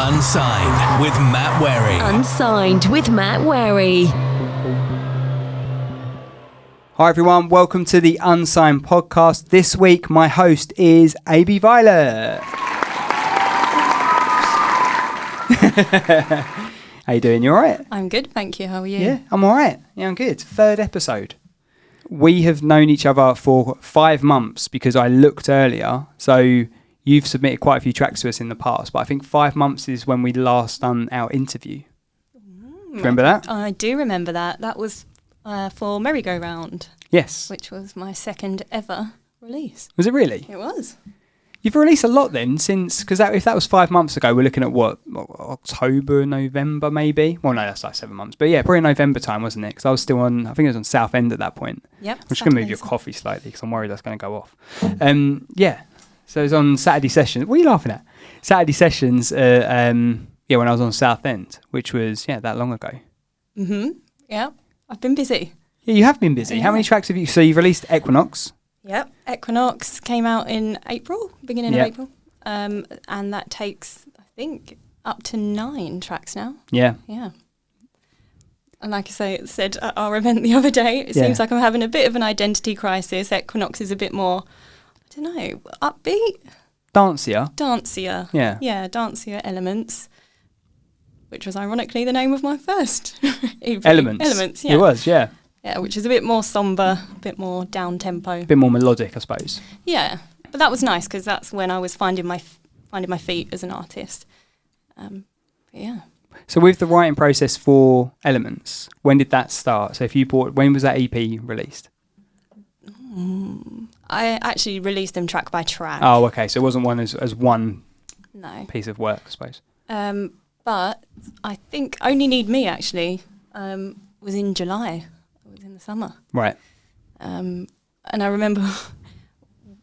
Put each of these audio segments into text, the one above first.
Unsigned with Matt Wherry. Unsigned with Matt Wherry. Hi everyone, welcome to the Unsigned podcast. This week my host is A.B Violet. How you doing? You alright? I'm good, thank you. How are you? Yeah, I'm alright. Yeah, I'm good. Third episode. We have known each other for 5 months because I looked earlier. So you've submitted quite a few tracks to us in the past, but I think 5 months is when we last done our interview. Remember that? I do remember that. That was for Merry Go Round. Yes. Which was my second ever release. Was it really? It was. You've released a lot then since, because if that was 5 months ago, we're looking at what, October, November maybe? Well, no, that's like 7 months. But yeah, probably November time, wasn't it? Because I was still on, I think it was on Southend at that point. Yep. I'm just going to move your coffee slightly because I'm worried that's going to go off. Yeah, so it was on Saturday Sessions. What are you laughing at? Saturday Sessions, when I was on Southend, which was, that long ago. Mm-hmm. Yeah, I've been busy. Yeah, you have been busy. Yeah. How many tracks have you, so you've released Equinox? Yep, Equinox came out in April, beginning of April. And that takes, I think, up to 9 tracks now. Yeah. Yeah. And like I said at our event the other day, it seems like I'm having a bit of an identity crisis. Equinox is a bit more, I don't know, upbeat? Dancier. Yeah. Yeah, dancier elements, which was ironically the name of my first EP. Elements, yeah. It was, yeah. Yeah, which is a bit more somber, a bit more down-tempo. A bit more melodic, I suppose. Yeah, but that was nice because that's when I was finding my feet as an artist. Yeah. So with the writing process for Elements, when did that start? So when was that EP released? I actually released them track by track. Oh, okay. So it wasn't one as one piece of work, I suppose. But I think Only Need Me actually was in July. It was in the summer. Right. And I remember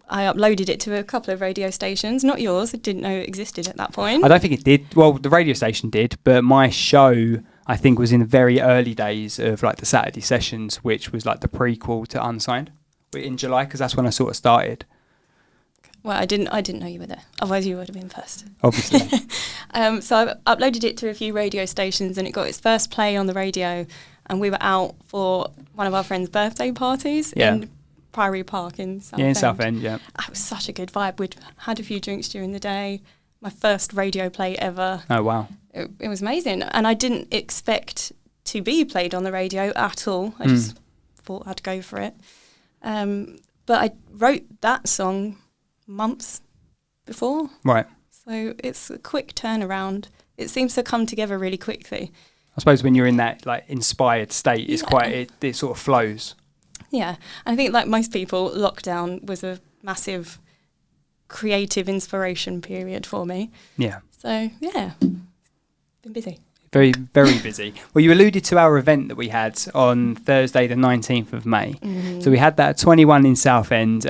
I uploaded it to a couple of radio stations, not yours. I didn't know it existed at that point. I don't think it did. Well, the radio station did, but my show, I think, was in the very early days of like the Saturday Sessions, which was like the prequel to Unsigned in July, because that's when I sort of started. Well, I didn't know you were there. Otherwise, you would have been first. Obviously. So I uploaded it to a few radio stations, and it got its first play on the radio. And we were out for one of our friends' birthday parties in Priory Park in Southend. Yeah, in Southend, yeah. It was such a good vibe. We'd had a few drinks during the day. My first radio play ever. Oh, wow. It was amazing. And I didn't expect to be played on the radio at all. I just thought I'd go for it. But I wrote that song months before. Right. So it's a quick turnaround. It seems to come together really quickly. I suppose when you're in that like inspired state, it's quite it sort of flows. Yeah, and I think like most people, lockdown was a massive creative inspiration period for me. Yeah. So yeah, been busy. Very, very busy. Well, you alluded to our event that we had on Thursday, the 19th of May. Mm-hmm. So we had that at 21 in Southend.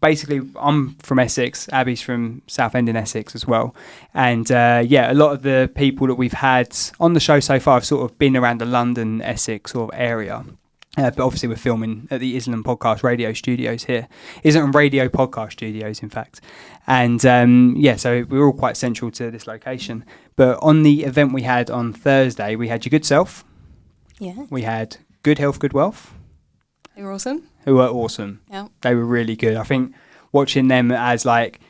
Basically, I'm from Essex. Abby's from Southend in Essex as well. And a lot of the people that we've had on the show so far have sort of been around the London, Essex sort of area. But obviously we're filming at the Island Podcast Radio Studios here. Island Radio Podcast Studios, in fact. And so we're all quite central to this location. But on the event we had on Thursday, we had Your Good Self. Yeah. We had Good Health, Good Wealth. They were awesome. Who were awesome. Yeah. They were really good. I think watching them as like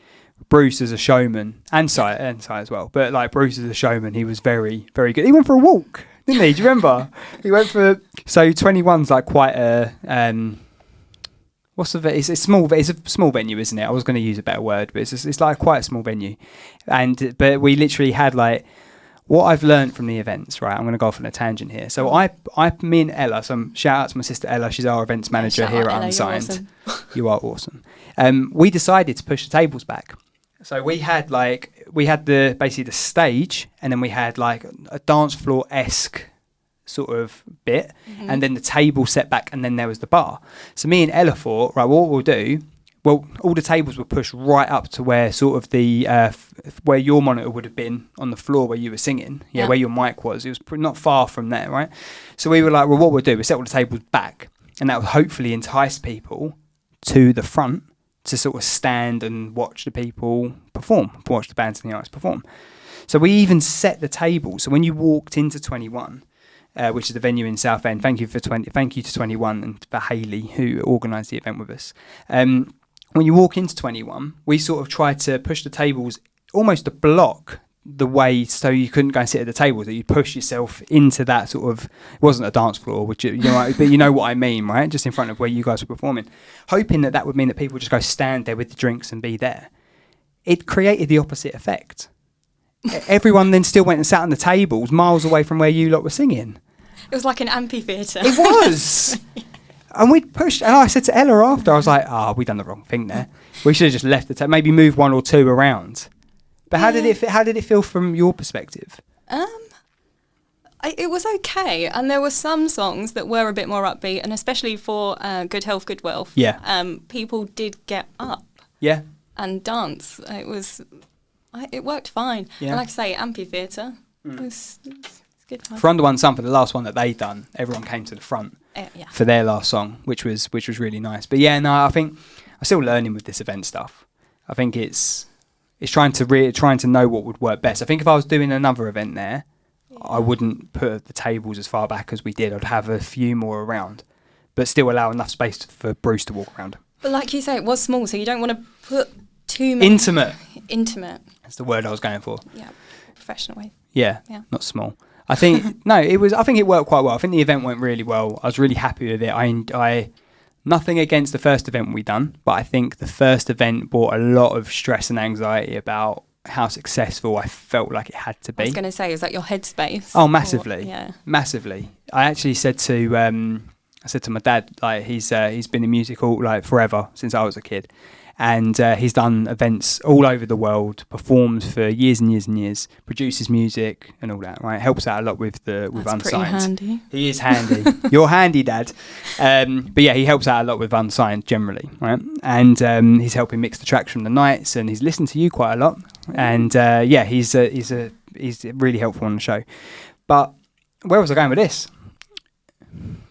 Bruce as a showman and Si as well. But like Bruce as a showman, he was very, very good. He went for a walk, didn't he? Do you remember? He went for... So 21's like quite a... It's a small venue, isn't it? I was going to use a better word, but it's like quite a small venue. But we literally had like... What I've learned from the events, right? I'm going to go off on a tangent here. So me and Ella, shout out to my sister Ella. She's our events manager here at Unsigned. You are awesome. We decided to push the tables back. So we had basically the stage, and then we had like a dance floor-esque sort of bit, and then the table set back, and then there was the bar. So me and Ella thought, right, what we'll do, all the tables were pushed right up to where sort of the where your monitor would have been on the floor where you were singing, where your mic was. It was not far from there, right? So we were like, well, what we'll do, we'll set all the tables back, and that will hopefully entice people to the front to sort of stand and watch the people perform, watch the bands and the artists perform. So we even set the table. So when you walked into 21, which is the venue in Southend, thank you to 21 and for Hayley who organised the event with us. When you walk into 21, we sort of tried to push the tables almost a block the way so you couldn't go and sit at the tables, that you push yourself into that sort of, it wasn't a dance floor, which but you know what I mean, right? Just in front of where you guys were performing, hoping that would mean that people would just go stand there with the drinks and be there. It created the opposite effect. Everyone then still went and sat on the tables miles away from where you lot were singing. It was like an amphitheatre. It was. And we pushed, and I said to Ella after, I was like, we done the wrong thing there. We should have just left the table, maybe moved one or two around. But how did it feel from your perspective? It was okay, and there were some songs that were a bit more upbeat, and especially for Good Health, Good Wealth. Yeah. People did get up. Yeah. And dance. It worked fine. Yeah. And like I say, amphitheatre. It's good fun. For Under One Sun, for the last one that they done, everyone came to the front for their last song, which was really nice. But yeah, no, I think I'm still learning with this event stuff. I think it's trying to know what would work best. I think if I was doing another event there, I wouldn't put the tables as far back as we did. I'd have a few more around, but still allow enough space for Bruce to walk around. But like you say, it was small, so you don't want to put too many... Intimate. That's the word I was going for. Yeah, professional way. Yeah, not small. I think I think it worked quite well. I think the event went really well. I was really happy with it. I nothing against the first event we done, but I think the first event brought a lot of stress and anxiety about how successful I felt like it had to be. I was going to say, is that your headspace? Oh, massively. Yeah. Massively. I actually said to my dad, like he's been in music all like forever since I was a kid, and he's done events all over the world, performed for years and years and years, produces music and all that. Right, helps out a lot with Unsigned. Pretty handy. He is handy. You're handy, Dad. But yeah, he helps out a lot with Unsigned generally, right? And he's helping mix the tracks from the nights, and he's listened to you quite a lot. And he's really helpful on the show. But where was I going with this?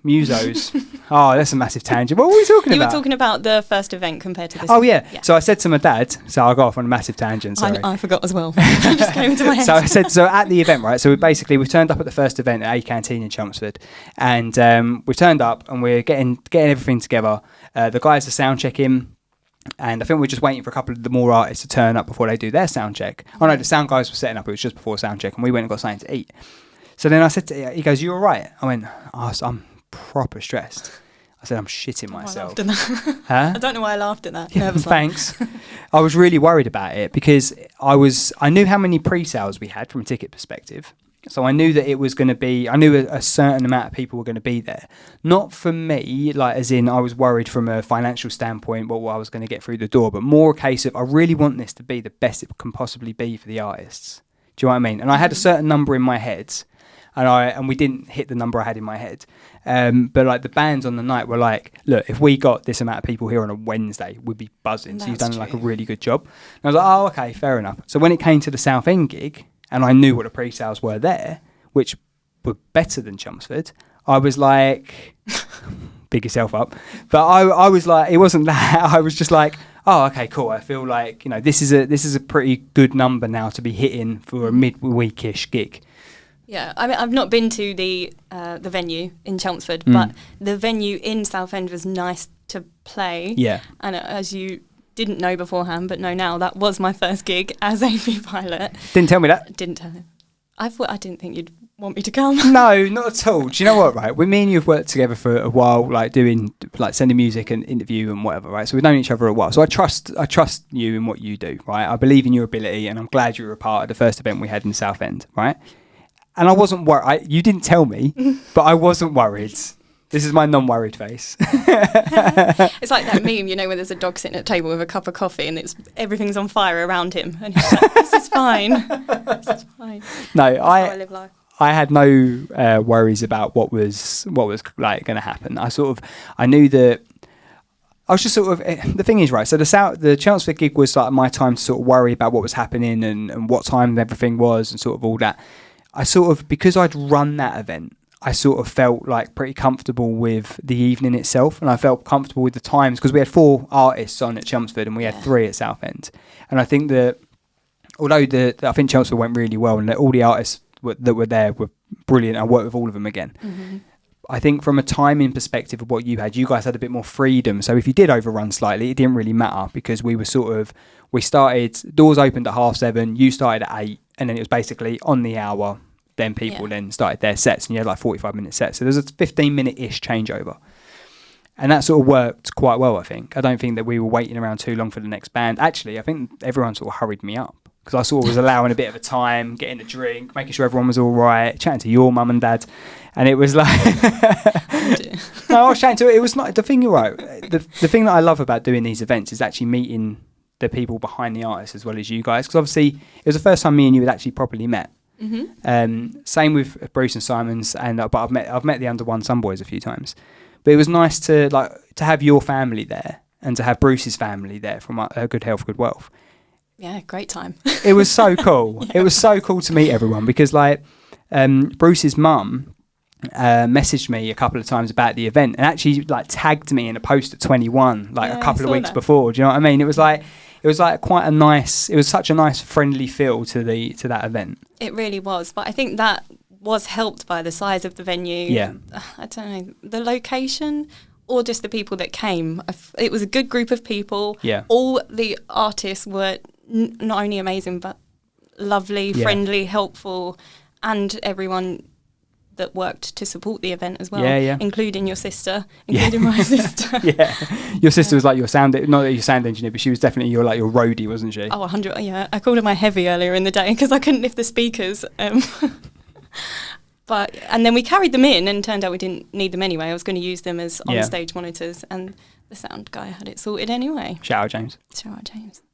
Musos. Oh, that's a massive tangent. What were we talking about? You were talking about the first event compared to this. Oh, yeah. So I said to my dad, so I'll go off on a massive tangent, sorry. I forgot as well. It just came into my head. So I said, so at the event, right, so we turned up at the first event at A Canteen in Chelmsford, and we turned up and we're getting everything together. The guys are sound checking, and I think we're just waiting for a couple of the more artists to turn up before they do their sound check. Oh no, the sound guys were setting up, it was just before sound check, and we went and got something to eat. So then I said he goes, "You all right?" I went, I'm proper stressed. I said, I'm shitting myself. I laughed at that. Huh? I don't know why I laughed at that. Thanks. I was really worried about it because I knew how many pre-sales we had from a ticket perspective. So I knew that it was going to be, I knew a certain amount of people were going to be there. Not for me, like as in I was worried from a financial standpoint what I was going to get through the door, but more a case of I really want this to be the best it can possibly be for the artists. Do you know what I mean? And I had a certain number in my head, and we didn't hit the number I had in my head. But like the bands on the night were like, look, if we got this amount of people here on a Wednesday, we'd be buzzing. So you've done like a really good job. And I was like, oh, okay, fair enough. So when it came to the Southend gig, and I knew what the pre-sales were there, which were better than Chelmsford, I was like, big yourself up. But I was like, it wasn't that. I was just like, oh, okay, cool. I feel like, this is a pretty good number now to be hitting for a midweekish gig. Yeah, I mean, I've not been to the venue in Chelmsford, but the venue in Southend was nice to play. Yeah. And as you didn't know beforehand, but know now, that was my first gig as A.B Violet. Didn't tell me that. Didn't tell him. I didn't think you'd want me to come. No, not at all. Do you know what, right? Me and you have worked together for a while, like doing, like sending music and interview and whatever, right? So we've known each other a while. So I trust you in what you do, right? I believe in your ability, and I'm glad you were a part of the first event we had in Southend, right? And I wasn't worried. You didn't tell me, but I wasn't worried. This is my non-worried face. It's like that meme, where there's a dog sitting at a table with a cup of coffee and everything's on fire around him. And he's like, this is fine. This is fine. No, That's how I live life. I had no worries about what was like going to happen. I knew that I was just sort of, the thing is, right, so the Chelmsford gig was like my time to sort of worry about what was happening and what time everything was and sort of all that. Because I'd run that event, I sort of felt like pretty comfortable with the evening itself, and I felt comfortable with the times because we had 4 artists on at Chelmsford and we had 3 at Southend. And I think that although I think Chelmsford went really well, and all the artists that were there were brilliant. I worked with all of them again. Mm-hmm. I think from a timing perspective of what you guys had a bit more freedom. So if you did overrun slightly, it didn't really matter because we started, doors opened at 7:30, you started at 8, and then it was basically on the hour. Then people then started their sets, and you had like 45-minute sets. So there's a 15-minute-ish changeover. And that sort of worked quite well, I think. I don't think that we were waiting around too long for the next band. Actually, I think everyone sort of hurried me up because I sort of was allowing a bit of a time, getting a drink, making sure everyone was all right, chatting to your mum and dad. And it was like... No, I was chatting to it. It was not... The thing, right, the thing that I love about doing these events is actually meeting the people behind the artists as well as you guys. Because obviously, it was the first time me and you had actually properly met. Mm-hmm. Same with Bruce and Simons, but I've met the Under One Sun Boys a few times. But it was nice to have your family there and to have Bruce's family there from Good Health, Good Wealth. Yeah, great time. It was so cool. It was so cool to meet everyone because Bruce's mum messaged me a couple of times about the event and actually tagged me in a post at 21 a couple of weeks before. Do you know what I mean? It was quite a nice. It was such a nice, friendly feel to that event. It really was, but I think that was helped by the size of the venue. Yeah, I don't know, the location or just the people that came. It was a good group of people. Yeah, all the artists were not only amazing but lovely, friendly, helpful, and everyone that worked to support the event as well, including your sister, including my sister. Your sister was like your sound, not your sound engineer, but she was definitely your roadie, wasn't she? Oh, 100, yeah. I called her my heavy earlier in the day because I couldn't lift the speakers. And then we carried them in and turned out we didn't need them anyway. I was going to use them as on-stage monitors and the sound guy had it sorted anyway. Shout out James.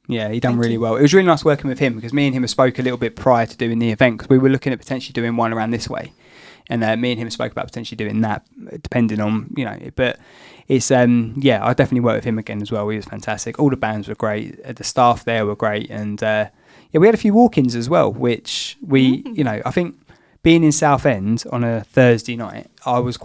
Yeah, he done really well. It was really nice working with him because me and him spoke a little bit prior to doing the event because we were looking at potentially doing one around this way. And me and him spoke about potentially doing that, depending on, but it's, I definitely worked with him again as well. He was fantastic. All the bands were great. The staff there were great. And we had a few walk-ins as well, which I think being in Southend on a Thursday night, I was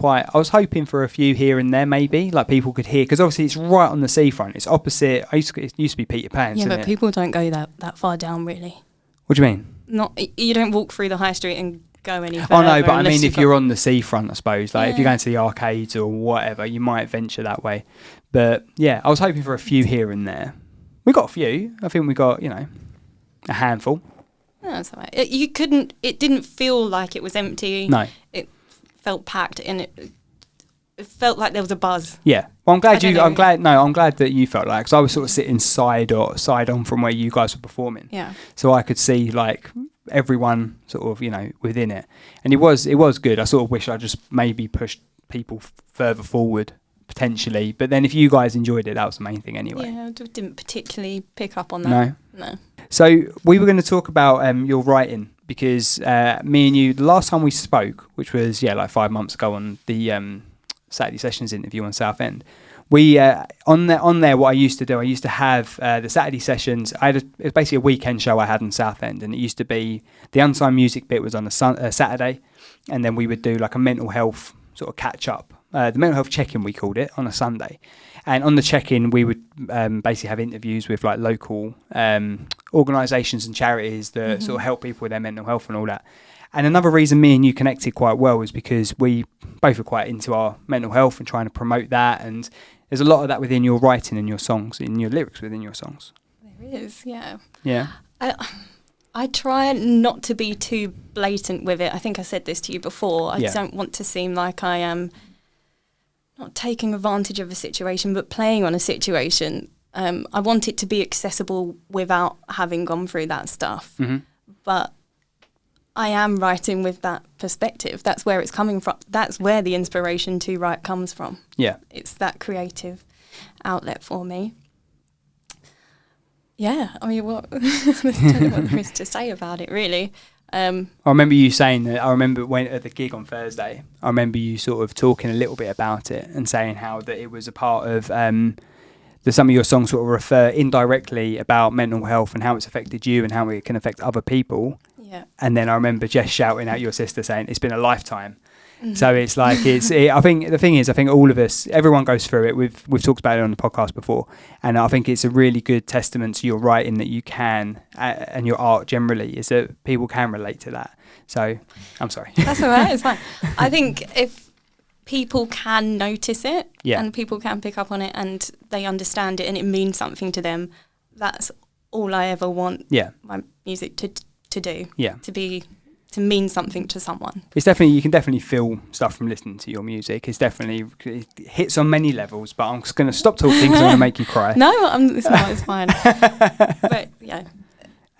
hoping for a few here and there maybe, people could hear, because obviously it's right on the seafront. It's opposite, it used to be Peter Pan's. Yeah, but people don't go that far down really. What do you mean? You don't walk through the high street and go any further. Oh no, but I mean if you're on the seafront, I suppose, if you're going to the arcades or whatever, you might venture that way. But yeah, I was hoping for a few here and there. We got a few. I think we got, a handful. No, that's all right. It didn't feel like it was empty. No. It felt packed and it felt like there was a buzz. Yeah. Well, I'm glad that you felt like, because I was sort of sitting side on from where you guys were performing. Yeah. So I could see everyone sort of, within it. And it was good. I sort of wish I just maybe pushed people further forward potentially. But then if you guys enjoyed it, that was the main thing anyway. Yeah, I didn't particularly pick up on that. No. So we were going to talk about your writing because me and you, the last time we spoke, which was 5 months ago on the Saturday Sessions interview on Southend, we on there what I used to do, I used to have the Saturday Sessions. It was basically a weekend show I had in Southend, and it used to be the Unsigned music bit was on a Saturday, and then we would do a mental health sort of catch up, the mental health check-in we called it, on a Sunday. And on the check-in, we would basically have interviews with local organisations and charities that sort of help people with their mental health and all that. And another reason me and you connected quite well was because we both were quite into our mental health and trying to promote that. And there's a lot of that within your writing and your songs, in your lyrics within your songs. There is, yeah. Yeah. I try not to be too blatant with it. I think I said this to you before. I don't want to seem like I am not taking advantage of a situation, but playing on a situation. I want it to be accessible without having gone through that stuff. Mm-hmm. But I am writing with that perspective. That's where it's coming from. That's where the inspiration to write comes from. Yeah. It's that creative outlet for me. Yeah, I mean, I don't know what there is to say about it, really. I remember you saying that. I remember when at the gig on Thursday, I remember you sort of talking a little bit about it and saying how that it was a part of that some of your songs sort of refer indirectly about mental health and how it's affected you and how it can affect other people. Yeah. And then I remember Jess shouting out your sister saying, "It's been a lifetime." So it's like I think the thing is, I think all of us, everyone goes through it. We've talked about it on the podcast before, and I think it's a really good testament to your writing that you can and your art generally is that people can relate to that. So I'm sorry. That's all right. It's fine. I think if people can notice it and people can pick up on it and they understand it and it means something to them, that's all I ever want. My music to do. To mean something to someone. It's definitely, you can definitely feel stuff from listening to your music. It hits on many levels, but I'm just going to stop talking because I'm going to make you cry. No, it's fine. But yeah.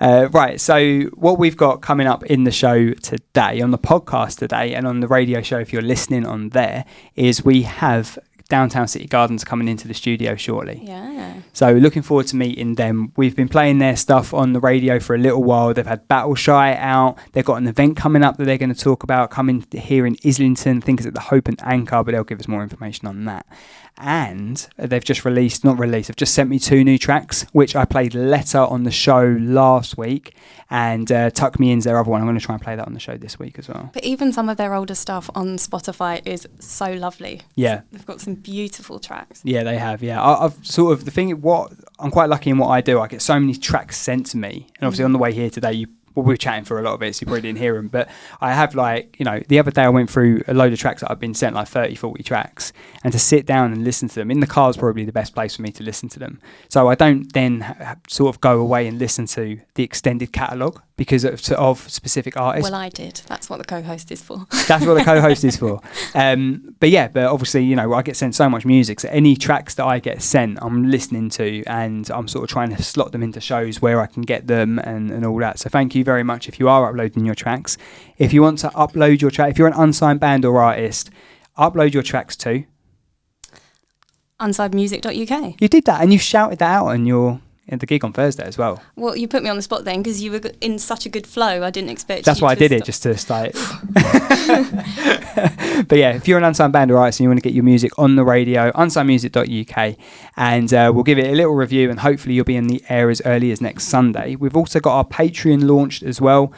Right, so what we've got coming up in the show today, on the podcast today, and on the radio show if you're listening on there, is we have Downtown City Gardens coming into the studio shortly. Yeah. So looking forward to meeting them. We've been playing their stuff on the radio for a little while. They've had Battle Shy out. They've got an event coming up that they're going to talk about coming here in Islington. I think it's at the Hope and Anchor, but they'll give us more information on that. And they've just they've just sent me 2 new tracks, which I played Letter on the show last week, and Tuck Me In's their other one. I'm going to try and play that on the show this week as well. But even some of their older stuff on Spotify is so lovely. Yeah. They've got some beautiful tracks. Yeah, they have, yeah. I've sort of, I'm quite lucky in what I do. I get so many tracks sent to me, and obviously on the way here today, we were chatting for a lot of it, so you probably didn't hear them, but I have the other day I went through a load of tracks that I've been sent, like 30, 40 tracks, and to sit down and listen to them, in the car is probably the best place for me to listen to them. So I don't then sort of go away and listen to the extended catalogue because of specific artists. Well, I did. That's what the co-host is for. That's what the co-host is for. But obviously, I get sent so much music, so any tracks that I get sent, I'm listening to, and I'm sort of trying to slot them into shows where I can get them and all that. So thank you very much if you are uploading your tracks. If you want to upload your track, if you're an unsigned band or artist, upload your tracks to unsignedmusic.uk. You did that, and you shouted that out at the gig on Thursday as well. Well, you put me on the spot then because you were in such a good flow. I didn't expect. That's why I did it, just to start. But yeah, if you're an unsigned band or artist and you want to get your music on the radio, unsignedmusic.uk, and we'll give it a little review, and hopefully you'll be in the air as early as next Sunday. We've also got our Patreon launched as well,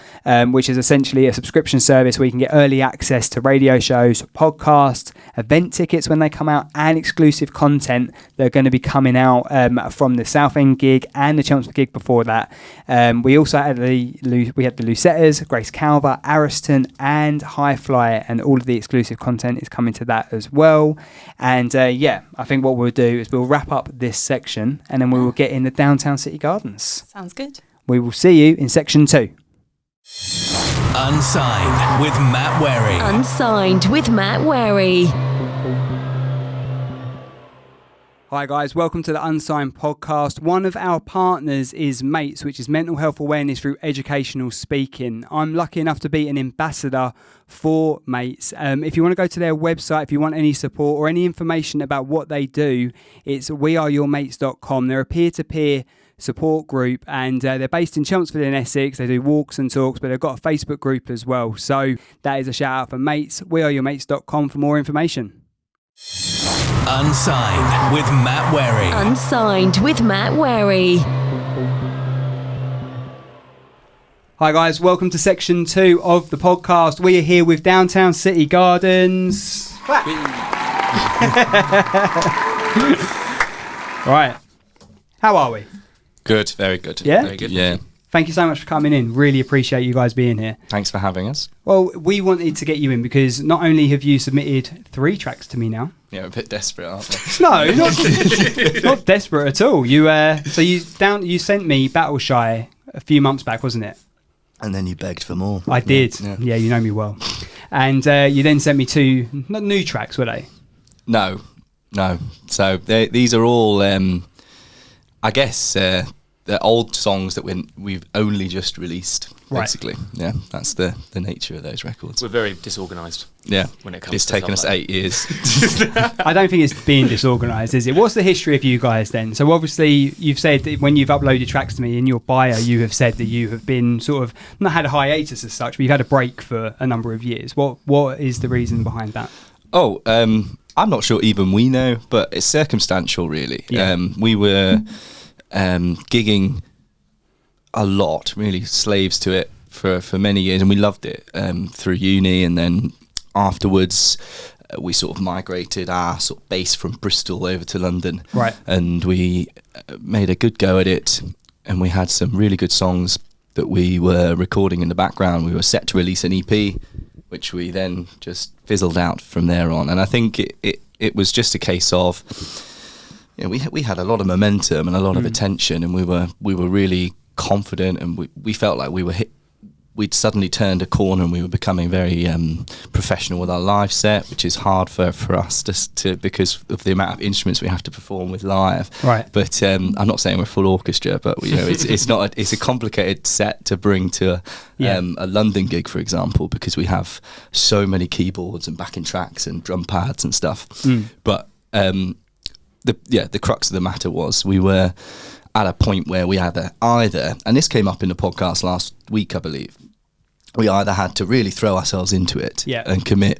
which is essentially a subscription service where you can get early access to radio shows, podcasts, event tickets when they come out, and exclusive content that are going to be coming out from the Southend gig and the Chelmsford gig before that. We also had the Lucettas, Grace Calver, Ariston, and High Fly, and all of the exclusive content is coming to that as well. And I think what we'll do is we'll wrap up this section, and then we will get in the Downtown City Gardens. Sounds good. We will see you in section 2. Unsigned with Matt Wherry. Unsigned with Matt Wherry. Hi guys, welcome to the Unsigned podcast. One of our partners is Mates, which is mental health awareness through educational speaking. I'm lucky enough to be an ambassador for Mates. If you want to go to their website, if you want any support or any information about what they do, it's weareyourmates.com. They're a peer-to-peer support group, and they're based in Chelmsford in Essex. They do walks and talks, but they've got a Facebook group as well. So that is a shout out for Mates. Weareyourmates.com for more information. Unsigned with Matt Wherry. Unsigned with Matt Wherry. Hi guys, welcome to section 2 of the podcast. We are here with Downtown City Gardens. Right. How are we? Good, very good. Yeah? Very good. Yeah. Thank you so much for coming in. Really appreciate you guys being here. Thanks for having us. Well, we wanted to get you in because not only have you submitted 3 tracks to me now. Yeah, we're a bit desperate, aren't we? No, not desperate at all. You sent me Battle Shy a few months back, wasn't it? And then you begged for more. I did. Yeah, you know me well. And you then sent me 2 not new tracks, were they? No. So these are all, I guess, they're old songs that we've only just released, basically. Right. Yeah, that's the nature of those records. We're very disorganised. Yeah, when it comes it's to taken us like 8 years. I don't think it's being disorganised, is it? What's the history of you guys then? So obviously you've said that when you've uploaded tracks to me in your bio, you have said that you have been sort of not had a hiatus as such, but you've had a break for a number of years. What is the reason behind that? I'm not sure even we know, but it's circumstantial, really. Yeah. We were gigging a lot, really slaves to it for many years, and we loved it through uni, and then afterwards, we sort of migrated our sort of base from Bristol over to London. Right. And we made a good go at it, and we had some really good songs that we were recording in the background. We were set to release an EP, which we then just fizzled out from there on. And I think it was just a case of, we had a lot of momentum and a lot of attention, and we were really confident, and we felt like we'd suddenly turned a corner, and we were becoming very professional with our live set, which is hard for us because of the amount of instruments we have to perform with live. Right. But I'm not saying we're full orchestra, but it's a complicated set to bring to a London gig, for example, because we have so many keyboards and backing tracks and drum pads and stuff. But the crux of the matter was we were at a point where we either, and this came up in the podcast last week, I believe, we either had to really throw ourselves into it and commit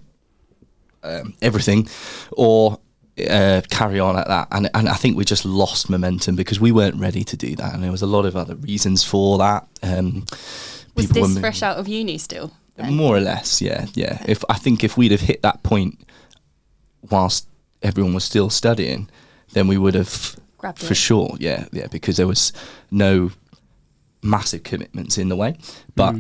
everything, or carry on at that. And I think we just lost momentum because we weren't ready to do that. And there was a lot of other reasons for that. Was this fresh out of uni still? Then? More or less, yeah. I think if we'd have hit that point whilst everyone was still studying, then we would have grabbed for it. sure, yeah, because there was no massive commitments in the way. But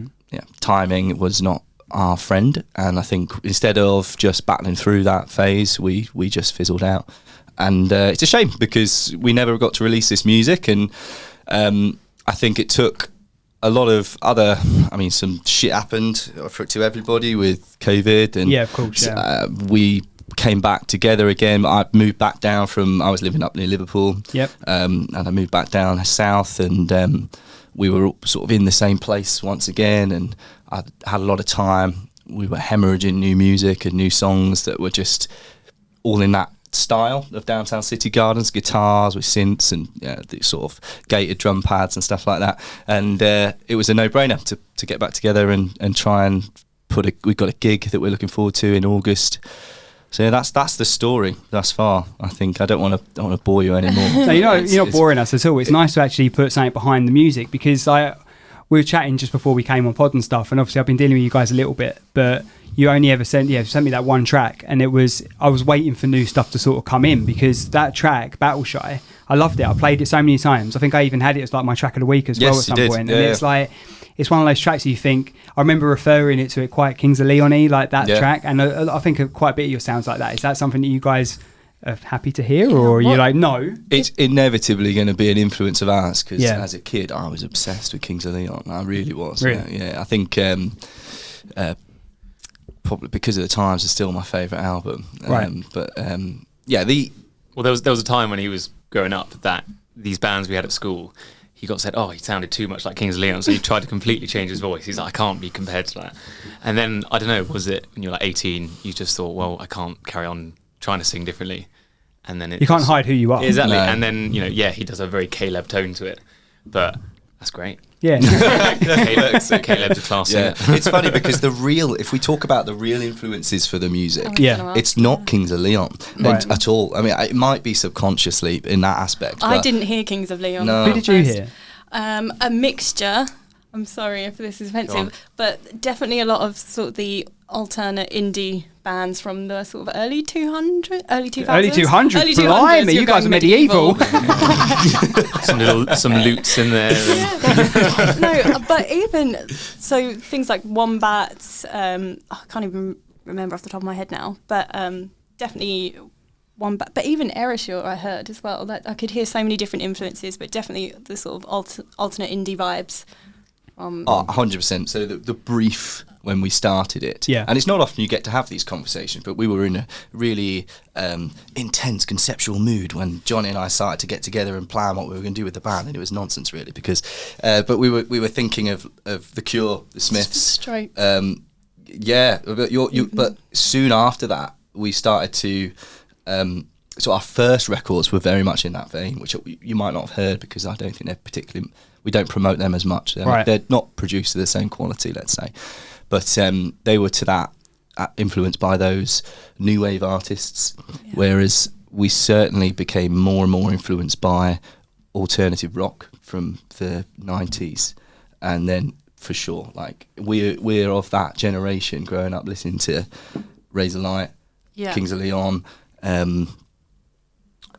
timing was not our friend, and I think instead of just battling through that phase, we just fizzled out. And it's a shame because we never got to release this music, and I think it took a lot of other, some shit happened to everybody with COVID, and yeah, of course, yeah. We came back together again. I moved back down I was living up near Liverpool, and I moved back down south, and we were sort of in the same place once again, and I had a lot of time. We were hemorrhaging new music and new songs that were just all in that style of Downtown City Gardens, guitars with synths and the sort of gated drum pads and stuff like that. And it was a no-brainer to get back together and try and we've got a gig that we're looking forward to in August. So yeah, that's the story thus far. I think I don't want to bore you anymore. No, you're not boring us at all. It's nice to actually put something behind the music, because we were chatting just before we came on pod and stuff, and obviously I've been dealing with you guys a little bit, but you only ever sent me that one track, and I was waiting for new stuff to sort of come in, because that track, Battle Shy, I loved it. I played it so many times. I think I even had it as like my track of the week as well at some point. And it's like, it's one of those tracks that you think, I remember referring it to it quite Kings of Leon-y, like that track, and I think quite a bit of your sounds like that. Is that something that you guys are happy to hear, or are you like, no? It's inevitably going to be an influence of ours, because as a kid I was obsessed with Kings of Leon. I really was. Really? Yeah. I think probably because of the times, it's still my favourite album. Right. Well, there was a time when he was growing up that these bands we had at school, he got said, he sounded too much like Kings of Leon, so he tried to completely change his voice. He's like, I can't be compared to that. And then, I don't know, was it when you're like 18, you just thought, well, I can't carry on trying to sing differently. And then you can't hide who you are. Exactly. No. And then, he does a very Caleb tone to it. But that's great. Yeah. Caleb's a class singer. It's funny because if we talk about the real influences for the music, it's not Kings of Leon at all. I mean, it might be subconsciously in that aspect. I didn't hear Kings of Leon. No. Who did you hear? A mixture. I'm sorry if this is offensive, but definitely a lot of sort of the alternate indie bands from the sort of early 2000s. Early 200s? Blimey, you guys are medieval. some loots in there. No, but even so, things like Wombats. I can't even remember off the top of my head now, but definitely Wombat. But even Ereshore, I heard as well. That I could hear so many different influences, but definitely the sort of alternate indie vibes. 100%. So the brief when we started it, and it's not often you get to have these conversations, but we were in a really intense conceptual mood when Johnny and I started to get together and plan what we were going to do with the band, and it was nonsense really, because but we were thinking of The Cure, The Smiths, Straight. But soon after that we started to so our first records were very much in that vein, which you might not have heard because I don't think they're particularly, we don't promote them as much. They're not produced to the same quality, let's say. But they were to that influenced by those new wave artists, whereas we certainly became more and more influenced by alternative rock from the 90s. And then for sure, like we're of that generation growing up listening to Razor Light, Yeah. Kings of Leon.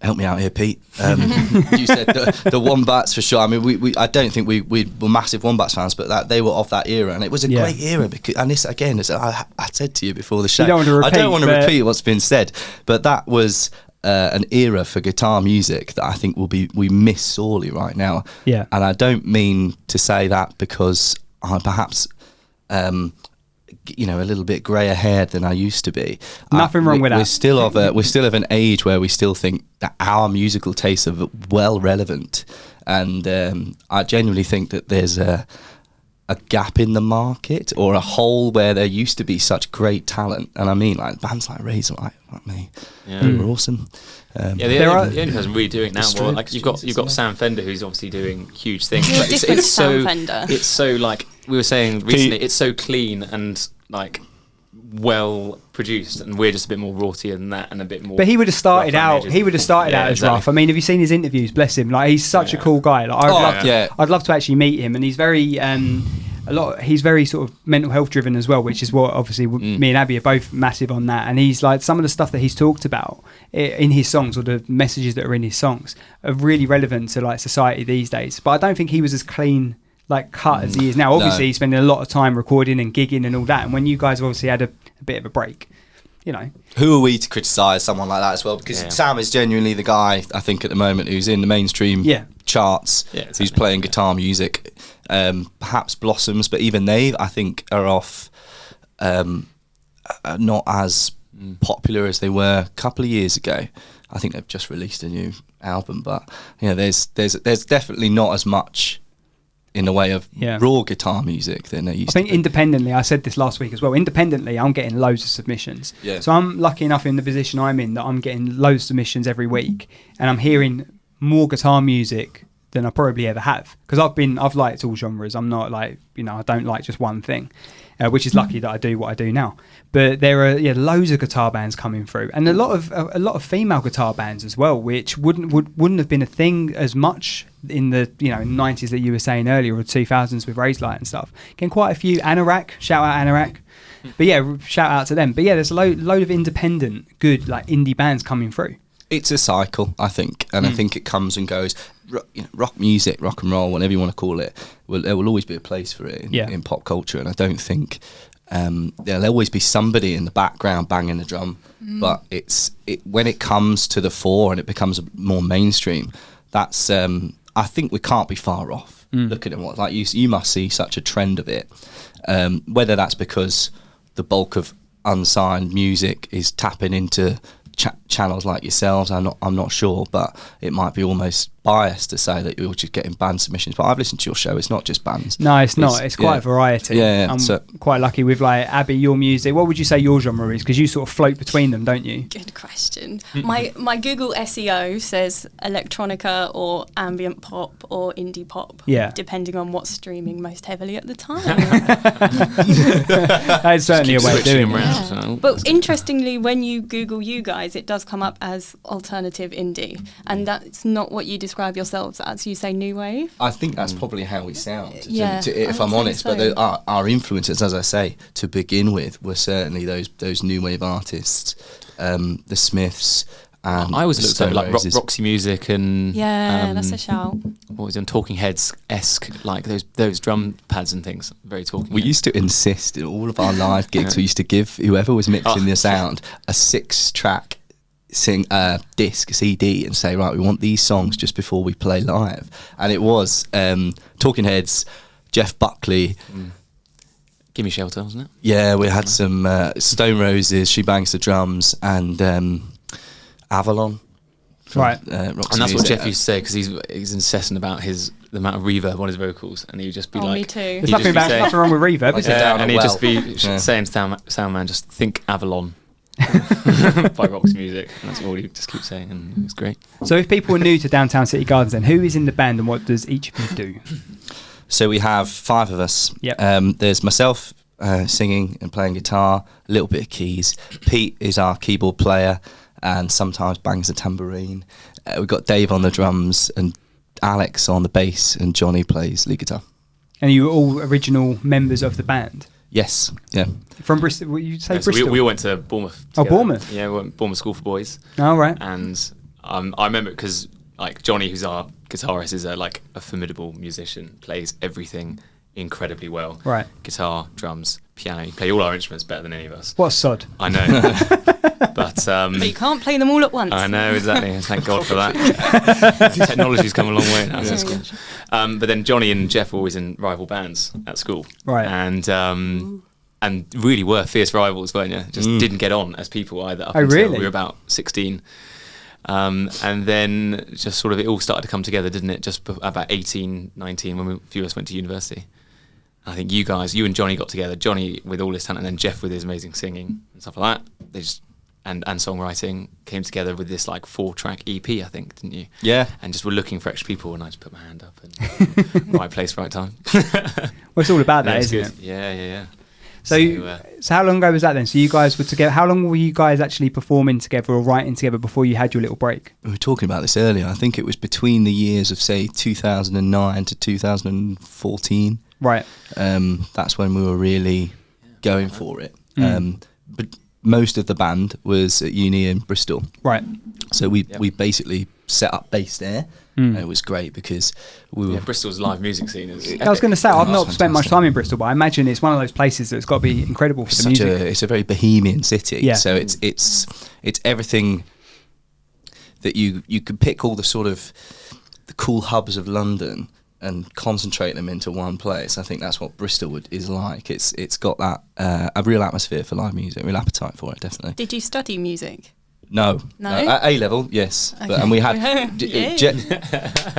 Help me out here, Pete. You said the Wombats for sure. I mean, I don't think we were massive Wombats fans, but they were of that era, and it was a great era. Because, and this again, as I said to you before the show, I don't want to repeat what's been said, but that was an era for guitar music that I think we miss sorely right now. Yeah, and I don't mean to say that because I'm perhaps. A little bit greyer haired than I used to be. Nothing wrong with that. We're still of an age where we still think that our musical tastes are well relevant, and I genuinely think that there's a gap in the market or a hole where there used to be such great talent. And I mean, like bands like Razor, like me, they were awesome. The only person really doing it now. Well, like you've got Sam Fender, who's obviously doing huge things. You're But different Sam Fender. It's so like we were saying recently. It's so clean and like well produced, and we're just a bit more raughtier than that, and a bit more. But he would have started out. edges. He would have started out as exactly. rough. I mean, have you seen his interviews? Bless him. Like he's such a cool guy. Like I'd love to actually meet him, and he's very he's very sort of mental health driven as well, which is what obviously me and Abby are both massive on that. And he's like, some of the stuff that he's talked about in his songs, or the messages that are in his songs, are really relevant to like society these days. But I don't think he was as clean like cut as he is now. Obviously he's spending a lot of time recording and gigging and all that, and when you guys have obviously had a bit of a break, you know, who are we to criticise someone like that as well? Because Sam is genuinely the guy I think at the moment who's in the mainstream charts, who's playing guitar music. Perhaps Blossoms, but even they I think are off not as popular as they were a couple of years ago. I think they've just released a new album, but there's definitely not as much in the way of raw guitar music than there used to be. I think independently, I said this last week as well, independently I'm getting loads of submissions. So I'm lucky enough in the position I'm in that I'm getting loads of submissions every week, and I'm hearing more guitar music than I probably ever have, because I've liked all genres. I'm not like, I don't like just one thing, which is lucky that I do what I do now. But there are loads of guitar bands coming through, and a lot of female guitar bands as well, which wouldn't have been a thing as much in the 90s that you were saying earlier, or 2000s with Razor Light and stuff. Getting quite a few. Anorak, shout out Anorak. But shout out to them. But there's a load of independent good like indie bands coming through. It's a cycle, I think, and I think it comes and goes. Rock music, rock and roll, whatever you want to call it, there will always be a place for it in pop culture, and I don't think there'll always be somebody in the background banging the drum, but when it comes to the fore and it becomes more mainstream, that's I think we can't be far off. Looking at what like you must see such a trend of it, whether that's because the bulk of unsigned music is tapping into channels like yourselves. I'm not sure, but it might be almost biased to say that you're just getting band submissions. But I've listened to your show. It's not just bands. No, it's not. It's quite a variety. I'm quite lucky with like Abby, your music. What would you say your genre is? Because you sort of float between them, don't you? Good question. My Google SEO says electronica or ambient pop or indie pop. Depending on what's streaming most heavily at the time. That's certainly a way of doing it. But interestingly, when you Google you guys, it does come up as alternative indie, and that's not what you describe yourselves as. You say new wave. I think that's probably how we sound, if I'm honest. So. But our influences, as I say, to begin with, were certainly those new wave artists, the Smiths. And I always looked at like Roxy Music and that's a shout. What was it on Talking Heads esque, like those drum pads and things. Very Talking. We used to insist in all of our live gigs. We used to give whoever was mixing the sound a 6-track disc CD and say, right, we want these songs just before we play live. And it was Talking Heads, Jeff Buckley. Gimme Shelter, wasn't it? Yeah, we had some Stone Roses, She Bangs the Drums, and Avalon. Right. And that's what Jeff used to say, because he's incessant about the amount of reverb on his vocals, and he'd just be like, me too. There's nothing wrong with reverb, is there? And he'd just be saying to Soundman, just think Avalon. By Rock's Music, and that's all he just keeps saying, and it was great. So if people are new to Downtown City Gardens, then who is in the band and what does each of you do? So we have 5 of us. There's myself singing and playing guitar, a little bit of keys. Pete is our keyboard player and sometimes bangs the tambourine. We've got Dave on the drums and Alex on the bass, and Johnny plays lead guitar. And you were all original members of the band? Yes, yeah. From Bristol? What you say, Yeah, so Bristol? we all went to Bournemouth. Oh, together. Bournemouth. Yeah, we went to Bournemouth School for Boys. Oh, right. And I remember because like Johnny, who's our guitarist, is a formidable musician. Plays everything incredibly well. Right. Guitar, drums, piano. He plays all our instruments better than any of us. What a sod. I know. But But you can't play them all at once. I know, exactly. Thank God for that. Technology's come a long way now. That's cool. But then Johnny and Jeff were always in rival bands at school. Right. And really were fierce rivals, weren't you? Just didn't get on as people either. Up Oh, until really? we were about 16. And then just sort of it all started to come together, didn't it? Just about 18, 19 when a few of us went to university. I think you and Johnny got together. Johnny with all his talent, and then Jeff with his amazing singing and stuff like that. They just and songwriting came together with this like 4-track EP, I think, didn't you? Yeah. And just were looking for extra people, and I just put my hand up and right place, right time. Well, it's all about that, it's isn't good. it? Yeah. So how long ago was that then? So you guys were together. How long were you guys actually performing together or writing together before you had your little break? We were talking about this earlier. I think it was between the years of, say, 2009 to 2014. Right. That's when we were really going for it. But most of the band was at uni in Bristol. Right. So we basically set up base there. And it was great because we were... Yeah, Bristol's live music scene is I was going to say, I've not That's spent much fantastic. time in Bristol, but I imagine it's one of those places that's got to be incredible for the music. It's a very bohemian city. Yeah. So it's everything that you could pick all the sort of the cool hubs of London and concentrate them into one place. I think that's what Bristol is like. It's got that a real atmosphere for live music, real appetite for it, definitely. Did you study music? No. At A level, yes. Okay. But, and we had Yay.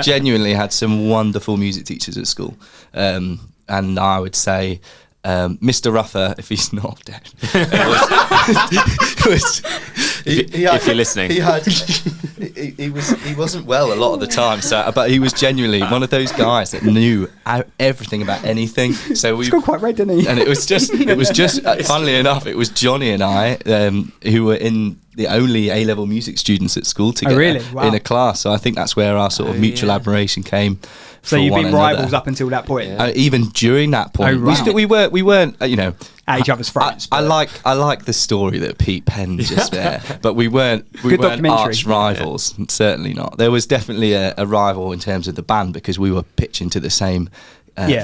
genuinely had some wonderful music teachers at school, and I would say Mr. Ruffer, if he's not dead, if you're listening. He wasn't well a lot of the time, so but he was genuinely one of those guys that knew everything about anything. So we He's got quite red, didn't he? and it was just funnily enough, it was Johnny and I who were in the only A-level music students at school together really? Wow. in a class. So I think that's where our sort of mutual admiration came. So for you've one been another. rivals up until that point. Yeah. Even during that point, Oh, right. we weren't you know, At each other's throats. I like the story that Pete penned just there, but we weren't Good documentary. arch rivals. Certainly not. There was definitely a rival in terms of the band because we were pitching to the same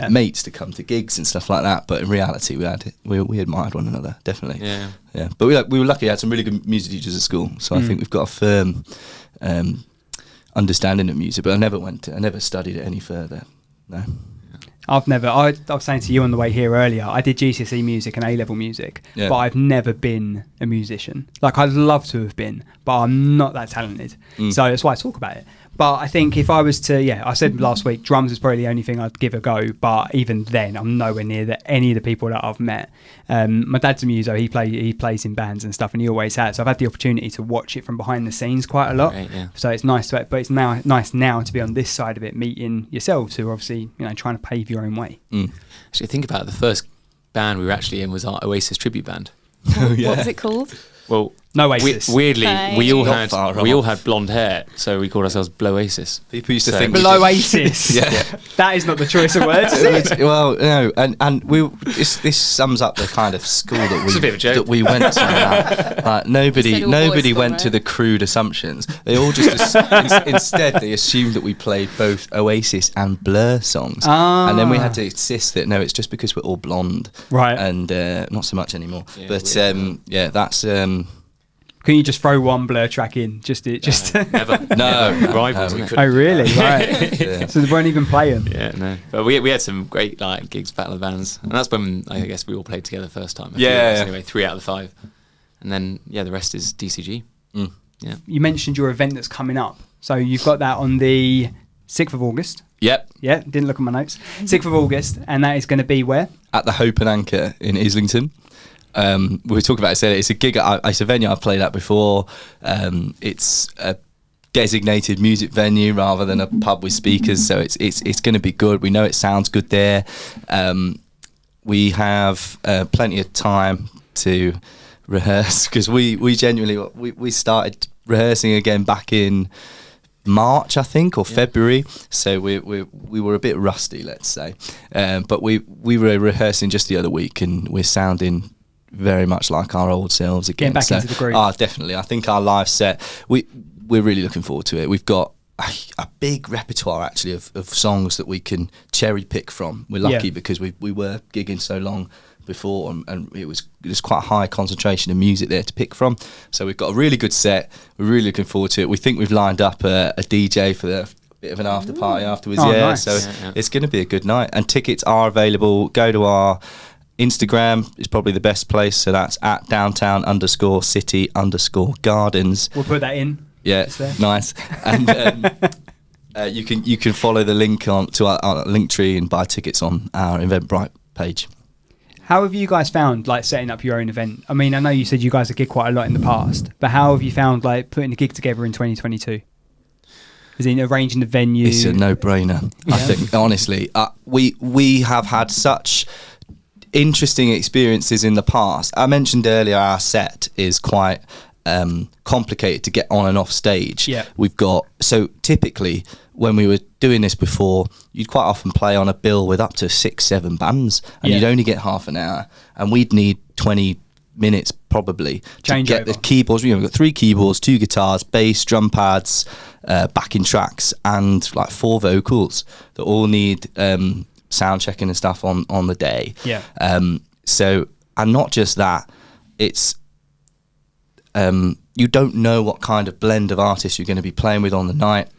mates to come to gigs and stuff like that. But in reality, we admired one another, definitely. Yeah. But we were lucky. We had some really good music teachers at school, so I think we've got a firm understanding of music. But I never studied it any further. No. I was saying to you on the way here earlier, I did GCSE music and A-level music, Yeah. but I've never been a musician. Like, I'd love to have been, but I'm not that talented. So that's why I talk about it. But I think if I was to, I said last week, drums is probably the only thing I'd give a go. But even then, I'm nowhere near any of the people that I've met. My dad's a muso. He plays in bands and stuff, and he always has. So I've had the opportunity to watch it from behind the scenes quite a lot. Right, yeah. So it's nice but it's nice now to be on this side of it, meeting yourselves who are obviously trying to pave your own way. Actually, think about it, the first band we were actually in was our Oasis tribute band. What was it called? Well, No Oasis. weirdly, we all Not far had off. blonde hair, so we called ourselves Bloasis. People used to So- think Below Oasis. Yeah. That is not the choice of words, is it? Well, no, and this sums up the kind of school that It's a bit of a joke. that we went to. Like, nobody You said all boys went school, to right? the crude assumptions. They all just instead they assumed that we played both Oasis and Blur songs, and then we had to insist that no, it's just because we're all blonde, Right. And not so much anymore. Yeah, but weird. that's Can you just throw one Blur track in? Never. No, Rivals, we isn't it? Oh, really? Right. Yeah. So they won't even play them. Yeah, no. But we had some great like gigs, Battle of Bands, and that's when I guess we all played together first time. A few of us Yeah. Anyway, 3 out of the 5, and then the rest is DCG. Yeah. You mentioned your event that's coming up. So you've got that on the 6th of August. Yep. Yeah, didn't look at my notes. 6th of August, and that is going to be where? At the Hope and Anchor in Islington. We were talking about it. It's a gig. It's a venue I've played at before. It's a designated music venue rather than a pub with speakers, so it's going to be good. We know it sounds good there. We have plenty of time to rehearse because we genuinely we started rehearsing again back in March, I think, or February. So we were a bit rusty, let's say. But we were rehearsing just the other week, and we're sounding very much like our old selves again. Getting back into the groove. Definitely. I think our live set, we're really looking forward to it. We've got a big repertoire actually of songs that we can cherry pick from. We're lucky because we were gigging so long before, and it was quite a high concentration of music there to pick from. So we've got a really good set. We're really looking forward to it. We think we've lined up a DJ for the bit of an after party afterwards. Nice. So it's going to be a good night, and tickets are available. Go to our Instagram, is probably the best place. So that's at downtown_city_gardens. We'll put that in. Yeah, nice. And you can follow the link on to our link tree and buy tickets on our Eventbrite page. How have you guys found like setting up your own event? I mean, I know you said you guys have gigged quite a lot in the past, but how have you found like putting a gig together in 2022? Is it arranging the venue? It's a no-brainer. I think honestly, we have had such interesting experiences in the past. I mentioned earlier our set is quite complicated to get on and off stage. We've got, so typically when we were doing this before, you'd quite often play on a bill with up to 6-7 bands, and you'd only get half an hour, and we'd need 20 minutes probably to get the keyboards. We've got 3 keyboards, 2 guitars, bass, drum pads, backing tracks, and like 4 vocals that all need sound checking and stuff on the day. So, and not just that, it's you don't know what kind of blend of artists you're going to be playing with on the night.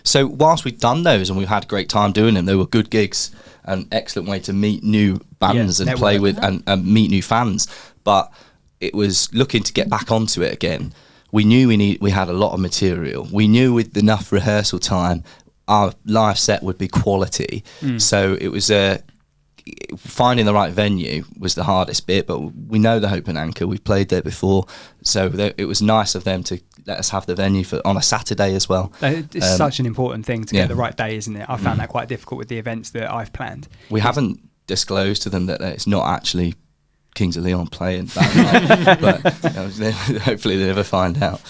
So whilst we've done those and we've had a great time doing them, they were good gigs, an excellent way to meet new bands and play with and meet new fans. But it was looking to get back onto it again. We knew we had a lot of material. We knew with enough rehearsal time, our live set would be quality. So it was finding the right venue was the hardest bit, but we know the Hope and Anchor. We've played there before, so it was nice of them to let us have the venue on a Saturday as well. It's such an important thing to get the right day, isn't it? I found that quite difficult with the events that I've planned. We haven't disclosed to them that it's not actually Kings of Leon playing that night, but hopefully they never find out.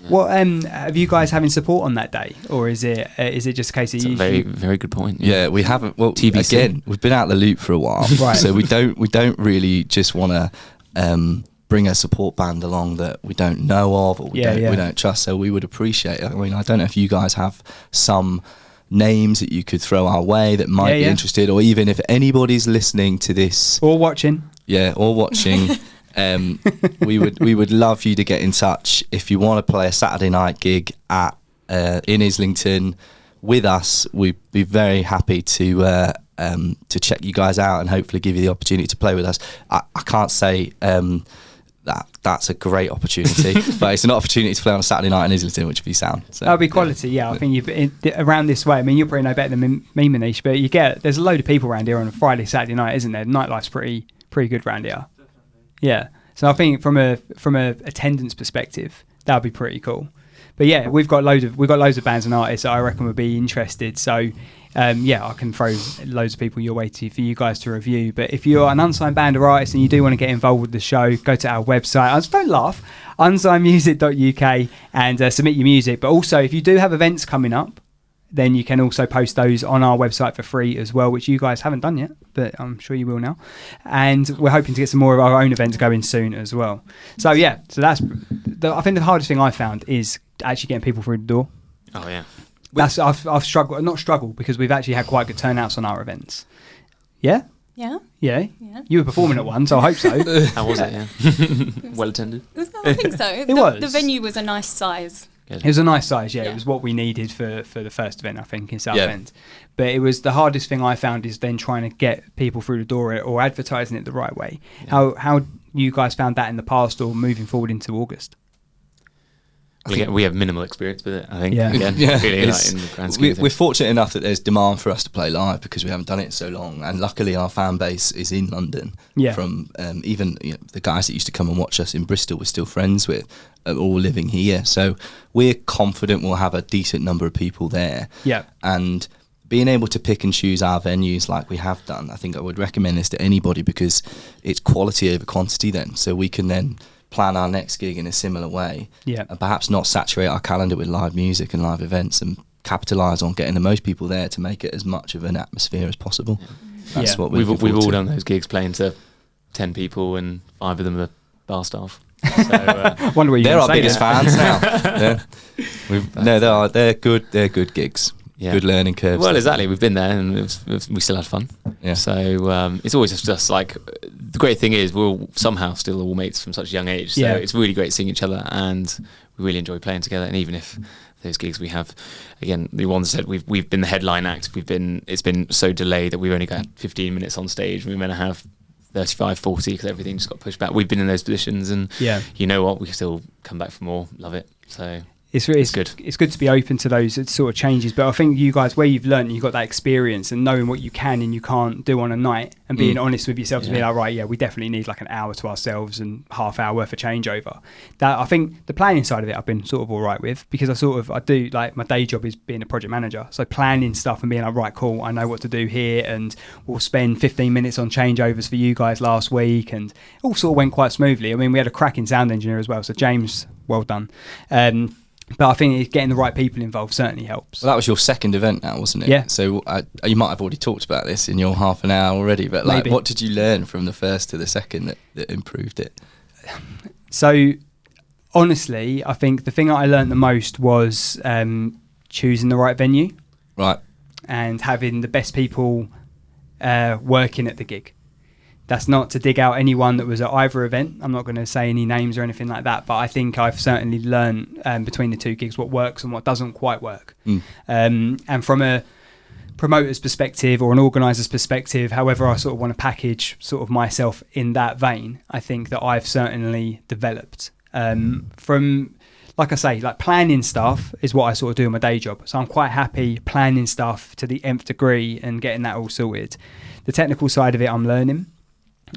What have you guys having support on that day, or is it just a case of you? Very very good point. Yeah, we haven't. Well, TBC. Again, we've been out the loop for a while, right? So we don't really just want to bring a support band along that we don't know of or we don't trust. So we would appreciate it. I mean, I don't know if you guys have some names that you could throw our way that might be interested, or even if anybody's listening to this or watching. We would love you to get in touch if you want to play a Saturday night gig in Islington with us. We'd be very happy to check you guys out and hopefully give you the opportunity to play with us. I can't say that's a great opportunity, but it's an opportunity to play on a Saturday night in Islington, which would be sound. So, that'll be quality. I think you've around this way. I mean, you're probably no better than me, Manish, but there's a load of people around here on a Friday, Saturday night, isn't there? Nightlife's pretty good around here. Yeah, so I think from a attendance perspective, that would be pretty cool. But yeah, we've got loads of bands and artists that I reckon would be interested. So I can throw loads of people your way for you guys to review. But if you're an unsigned band or artist and you do want to get involved with the show, go to our website. Don't laugh, unsignedmusic.uk, and submit your music. But also, if you do have events coming up, then you can also post those on our website for free as well, which you guys haven't done yet, but I'm sure you will now. And we're hoping to get some more of our own events going soon as well. So I think the hardest thing I found is actually getting people through the door. Oh yeah. I've struggled, not struggled, because we've actually had quite good turnouts on our events. Yeah? Yeah. You were performing at one, so I hope so. How was it? Yeah. Well attended. I think so. It was. The venue was a nice size. It was a nice size, It was what we needed for the first event, I think, in Southend. But it was the hardest thing I found is then trying to get people through the door or advertising it the right way. How you guys found that in the past or moving forward into August? We have minimal experience with it, I think. Yeah. Again, really, in the grand scheme of things. We're fortunate enough that there's demand for us to play live because we haven't done it so long, and luckily our fan base is in London. From even the guys that used to come and watch us in Bristol, we're still friends with, all living here. So we're confident we'll have a decent number of people there. And being able to pick and choose our venues like we have done, I think I would recommend this to anybody because it's quality over quantity then. So we can then plan our next gig in a similar way, Yeah. and perhaps not saturate our calendar with live music and live events, and capitalise on getting the most people there to make it as much of an atmosphere as possible. That's what we've all done those gigs playing to 10 people, and 5 of them are bar staff. So, Wonder what they're our biggest fans now. Yeah. They're good gigs. Yeah. Good learning curves. Well, exactly. We've been there, and we still had fun. Yeah. So it's always just like, the great thing is we're all somehow still all mates from such a young age. So it's really great seeing each other, and we really enjoy playing together. And even if those gigs we have, again, the ones that we've been the headline act, it's been so delayed that we've only got 15 minutes on stage. We're meant to have 35, 40 because everything just got pushed back. We've been in those positions, and you know what? We can still come back for more. Love it. So. It's good. It's good to be open to those sort of changes. But I think you guys, where you've learned, you've got that experience and knowing what you can and you can't do on a night, and being honest with yourself to be like, right, we definitely need like an hour to ourselves and half hour worth of changeover. That I think the planning side of it, I've been sort of all right with, because I do like, my day job is being a project manager, so planning stuff and being like, right, cool, I know what to do here, and we'll spend 15 minutes on changeovers for you guys last week, and it all sort of went quite smoothly. I mean, we had a cracking sound engineer as well, so James, well done. But I think getting the right people involved certainly helps. Well, that was your second event now, wasn't it? Yeah. So you might have already talked about this in your half an hour already, but like, what did you learn from the first to the second that improved it? So, honestly, I think the thing that I learned the most was choosing the right venue. Right. And having the best people working at the gig. That's not to dig out anyone that was at either event. I'm not going to say any names or anything like that, but I think I've certainly learned between the two gigs what works and what doesn't quite work. And from a promoter's perspective or an organiser's perspective, however I sort of want to package sort of myself in that vein, I think that I've certainly developed. From, like I say, like planning stuff is what I sort of do in my day job. So I'm quite happy planning stuff to the nth degree and getting that all sorted. The technical side of it, I'm learning.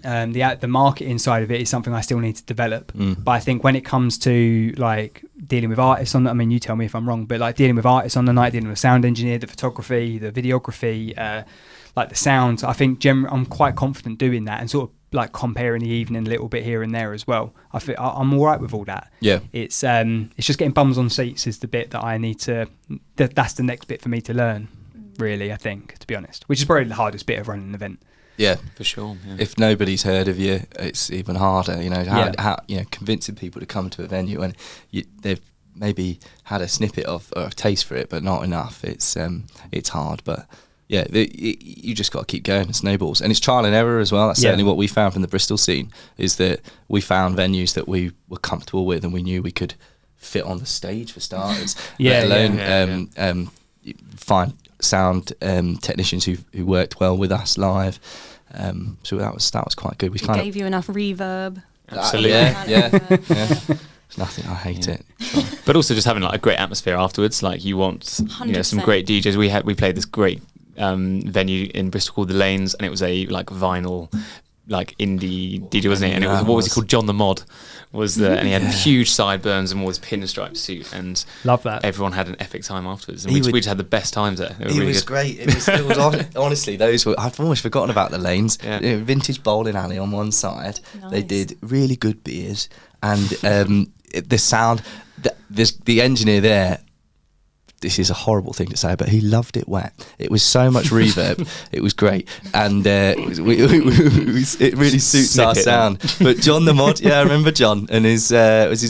The marketing side of it is something I still need to develop. But I think when it comes to like dealing with artists on, I mean, you tell me if I'm wrong, but like dealing with artists on the night, dealing with sound engineer, the photography, the videography, like the sound, I think I'm quite confident doing that, and sort of like comparing the evening a little bit here and there as well. I feel I'm all right with all that. Yeah. It's just getting bums on seats is the bit that I need to. That's the next bit for me to learn, really. I think, to be honest, which is probably the hardest bit of running an event. Yeah, for sure. Yeah. If nobody's heard of you, it's even harder. You know, how convincing people to come to a venue and they've maybe had a snippet of or a taste for it, but not enough. It's hard, but yeah, you just got to keep going. It snowballs, and it's trial and error as well. That's certainly what we found from the Bristol scene. Is that we found venues that we were comfortable with, and we knew we could fit on the stage for starters. Let alone find sound technicians who worked well with us live. So that was quite good. We kind gave you enough reverb. Absolutely. Yeah. There's nothing. I hate it. But also just having like a great atmosphere afterwards. Like you want, some great DJs. We played this great venue in Bristol called the Lanes, and it was a like vinyl, like indie DJ, wasn't it? And it was, what was he called? John the Mod was the, and he had huge sideburns and wore his pinstripe suit, and love that. Everyone had an epic time afterwards, and we just had the best times there. It was great. It was honestly, those were, I've almost forgotten about the Lanes. Vintage bowling alley on one side. Nice. They did really good beers, and the sound. The engineer there. This is a horrible thing to say, but he loved it wet. It was so much reverb. It was great. And it really suits our sound. But John the Mod, I remember John and his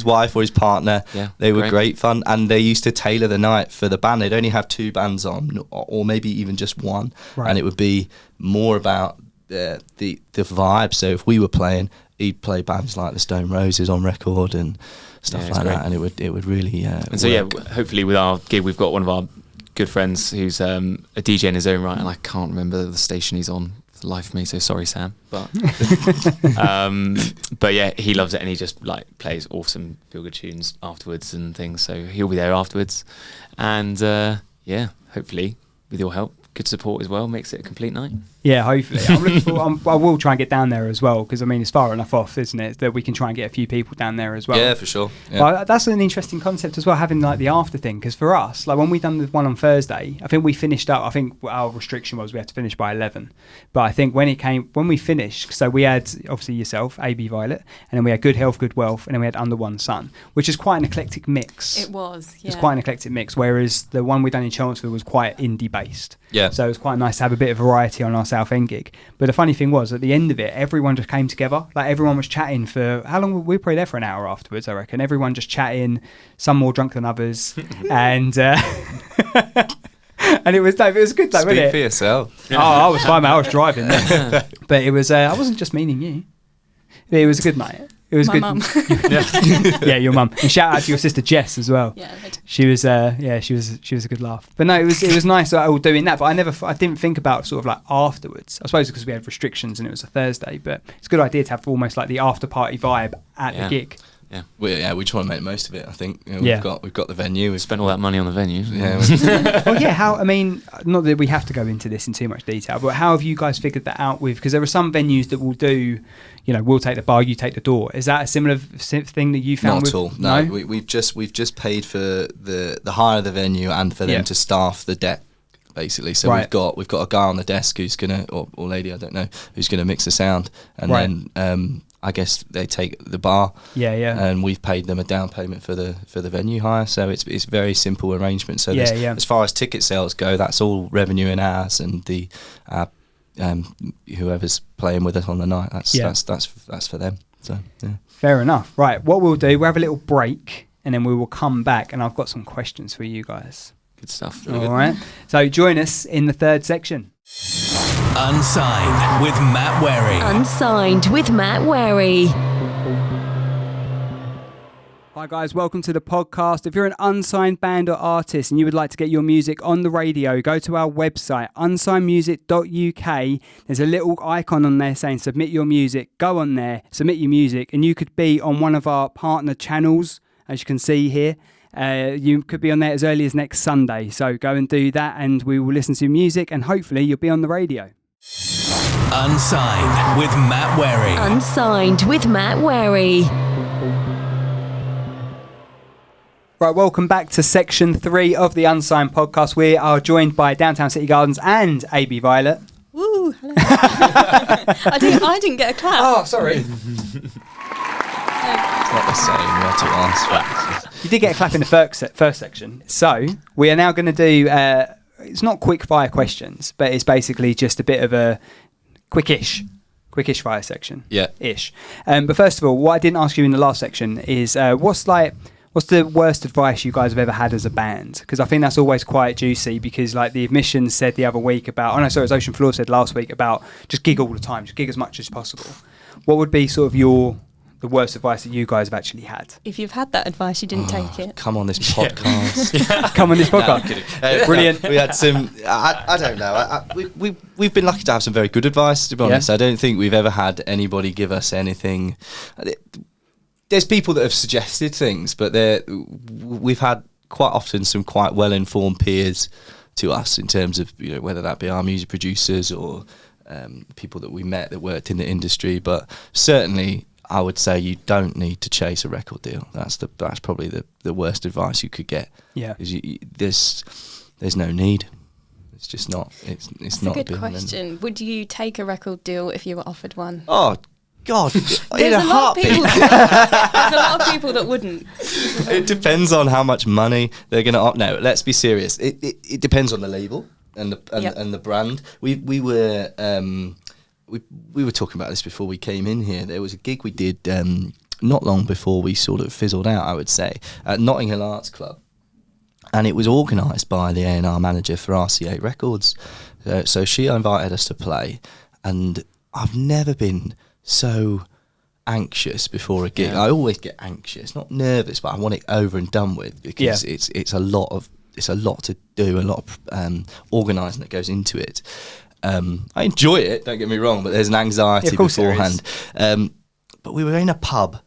wife or his partner. Yeah, they were great fun. And they used to tailor the night for the band. They'd only have 2 bands on, or maybe even just one. Right. And it would be more about the vibe. So if we were playing, he'd play bands like the Stone Roses on record and stuff like that, and it would really and so work. Hopefully with our gig we've got one of our good friends who's a DJ in his own right, and I can't remember the station he's on for the life of me, so sorry Sam, but but yeah, he loves it, and he just like plays awesome feel good tunes afterwards and things, so he'll be there afterwards, and hopefully with your help, good support as well, makes it a complete night. Yeah, hopefully. I'm looking I will try and get down there as well, because I mean it's far enough off, isn't it, that we can try and get a few people down there as well. Yeah, for sure. Yeah. But that's an interesting concept as well, having like the after thing, because for us, like when we done the one on Thursday, I think we finished up. I think our restriction was we had to finish by 11. But I think when we finished, so we had obviously yourself, A.B Violet, and then we had Good Health, Good Wealth, and then we had Under One Sun, which is quite an eclectic mix. It was. Yeah. It's quite an eclectic mix, whereas the one we done in Chelmsford was quite indie based. Yeah. So it was quite nice to have a bit of variety on our South End gig. But the funny thing was, at the end of it, everyone just came together. Like everyone was chatting for how long? We were probably there for an hour afterwards, I reckon. Everyone just chatting, some more drunk than others, and and it was good, though, wasn't Speak it? for yourself. Oh, I was fine, mate. I was driving, but it was. I wasn't just meaning you. It was a good night. It was My good. mum. Yeah, your mum. And shout out to your sister Jess as well. Yeah, I did. She was she was a good laugh. But no, it was nice all doing that. But I didn't think about sort of like afterwards. I suppose because we had restrictions and it was a Thursday. But it's a good idea to have almost like the after party vibe at the gig. Yeah. We just want to make the most of it. I think we've got the venue. We've Spent all that money on the venue. yeah. Well, yeah. How? I mean, not that we have to go into this in too much detail, but how have you guys figured that out with? Because there are some venues that will do, we'll take the bar, you take the door. Is that a similar thing that you found? Not at all. No, we've just paid for the hire of the venue and for them to staff the deck, basically. So we've got a guy on the desk who's gonna or lady, I don't know, who's gonna mix the sound, and then I guess they take the bar. Yeah. And we've paid them a down payment for the venue hire. So it's very simple arrangement. So as far as ticket sales go, that's all revenue in ours, and the whoever's playing with us on the night, that's for them. So yeah. Fair enough. Right, what we'll do, we'll have a little break, and then we will come back, and I've got some questions for you guys. Good stuff. All right. So join us in the third section. Unsigned with Matt Wherry. Unsigned with Matt Wherry. Hi guys, welcome to the podcast. If you're an unsigned band or artist and you would like to get your music on the radio, go to our website, unsignedmusic.uk. There's a little icon on there saying submit your music. Go on there, submit your music, and you could be on one of our partner channels, as you can see here. You could be on there as early as next Sunday. So go and do that, and we will listen to your music, and hopefully you'll be on the radio. Unsigned with Matt Wherry. Unsigned with Matt Wherry. Right, welcome back to section 3 of the Unsigned podcast. We are joined by Downtown City Gardens and A.B Violet. Woo! Hello. I didn't get a clap. Oh, sorry. It's not the same. You have to ask. You did get a clap in the first section. So we are now going to do, it's not quick fire questions, but it's basically just a bit of a quickish fire section. Yeah. Ish. But first of all, what I didn't ask you in the last section is what's the worst advice you guys have ever had as a band? Because I think that's always quite juicy, because like the Admissions said the other week about, it was Ocean Floor said last week about just gig all the time, just gig as much as possible. What would be sort of the worst advice that you guys have actually had? If you've had that advice, you didn't take it. Come on this podcast. Come on this podcast. No, I'm kidding. Brilliant. We had some, I don't know, we've been lucky to have some very good advice, to be honest. I don't think we've ever had anybody give us anything. There's people that have suggested things, but we've had quite often some quite well-informed peers to us in terms of whether that be our music producers or people that we met that worked in the industry. But certainly, I would say you don't need to chase a record deal. That's probably the worst advice you could get. Yeah, there's no need. It's just not. It's not a good question. Would you take a record deal if you were offered one? Oh God, in a heartbeat. There's a lot of people that wouldn't. It depends on how much money they're going to opt. No, let's be serious. It depends on the label and the brand. We were talking about this before we came in here. There was a gig we did not long before we sort of fizzled out, I would say, at Notting Hill Arts Club, and it was organised by the A&R manager for RCA Records. So she invited us to play, and I've never been so anxious before a gig. I always get anxious, not nervous, but I want it over and done with, because it's a lot to do, a lot of organising that goes into it. I enjoy it, don't get me wrong, but there's an anxiety beforehand. But we were in a pub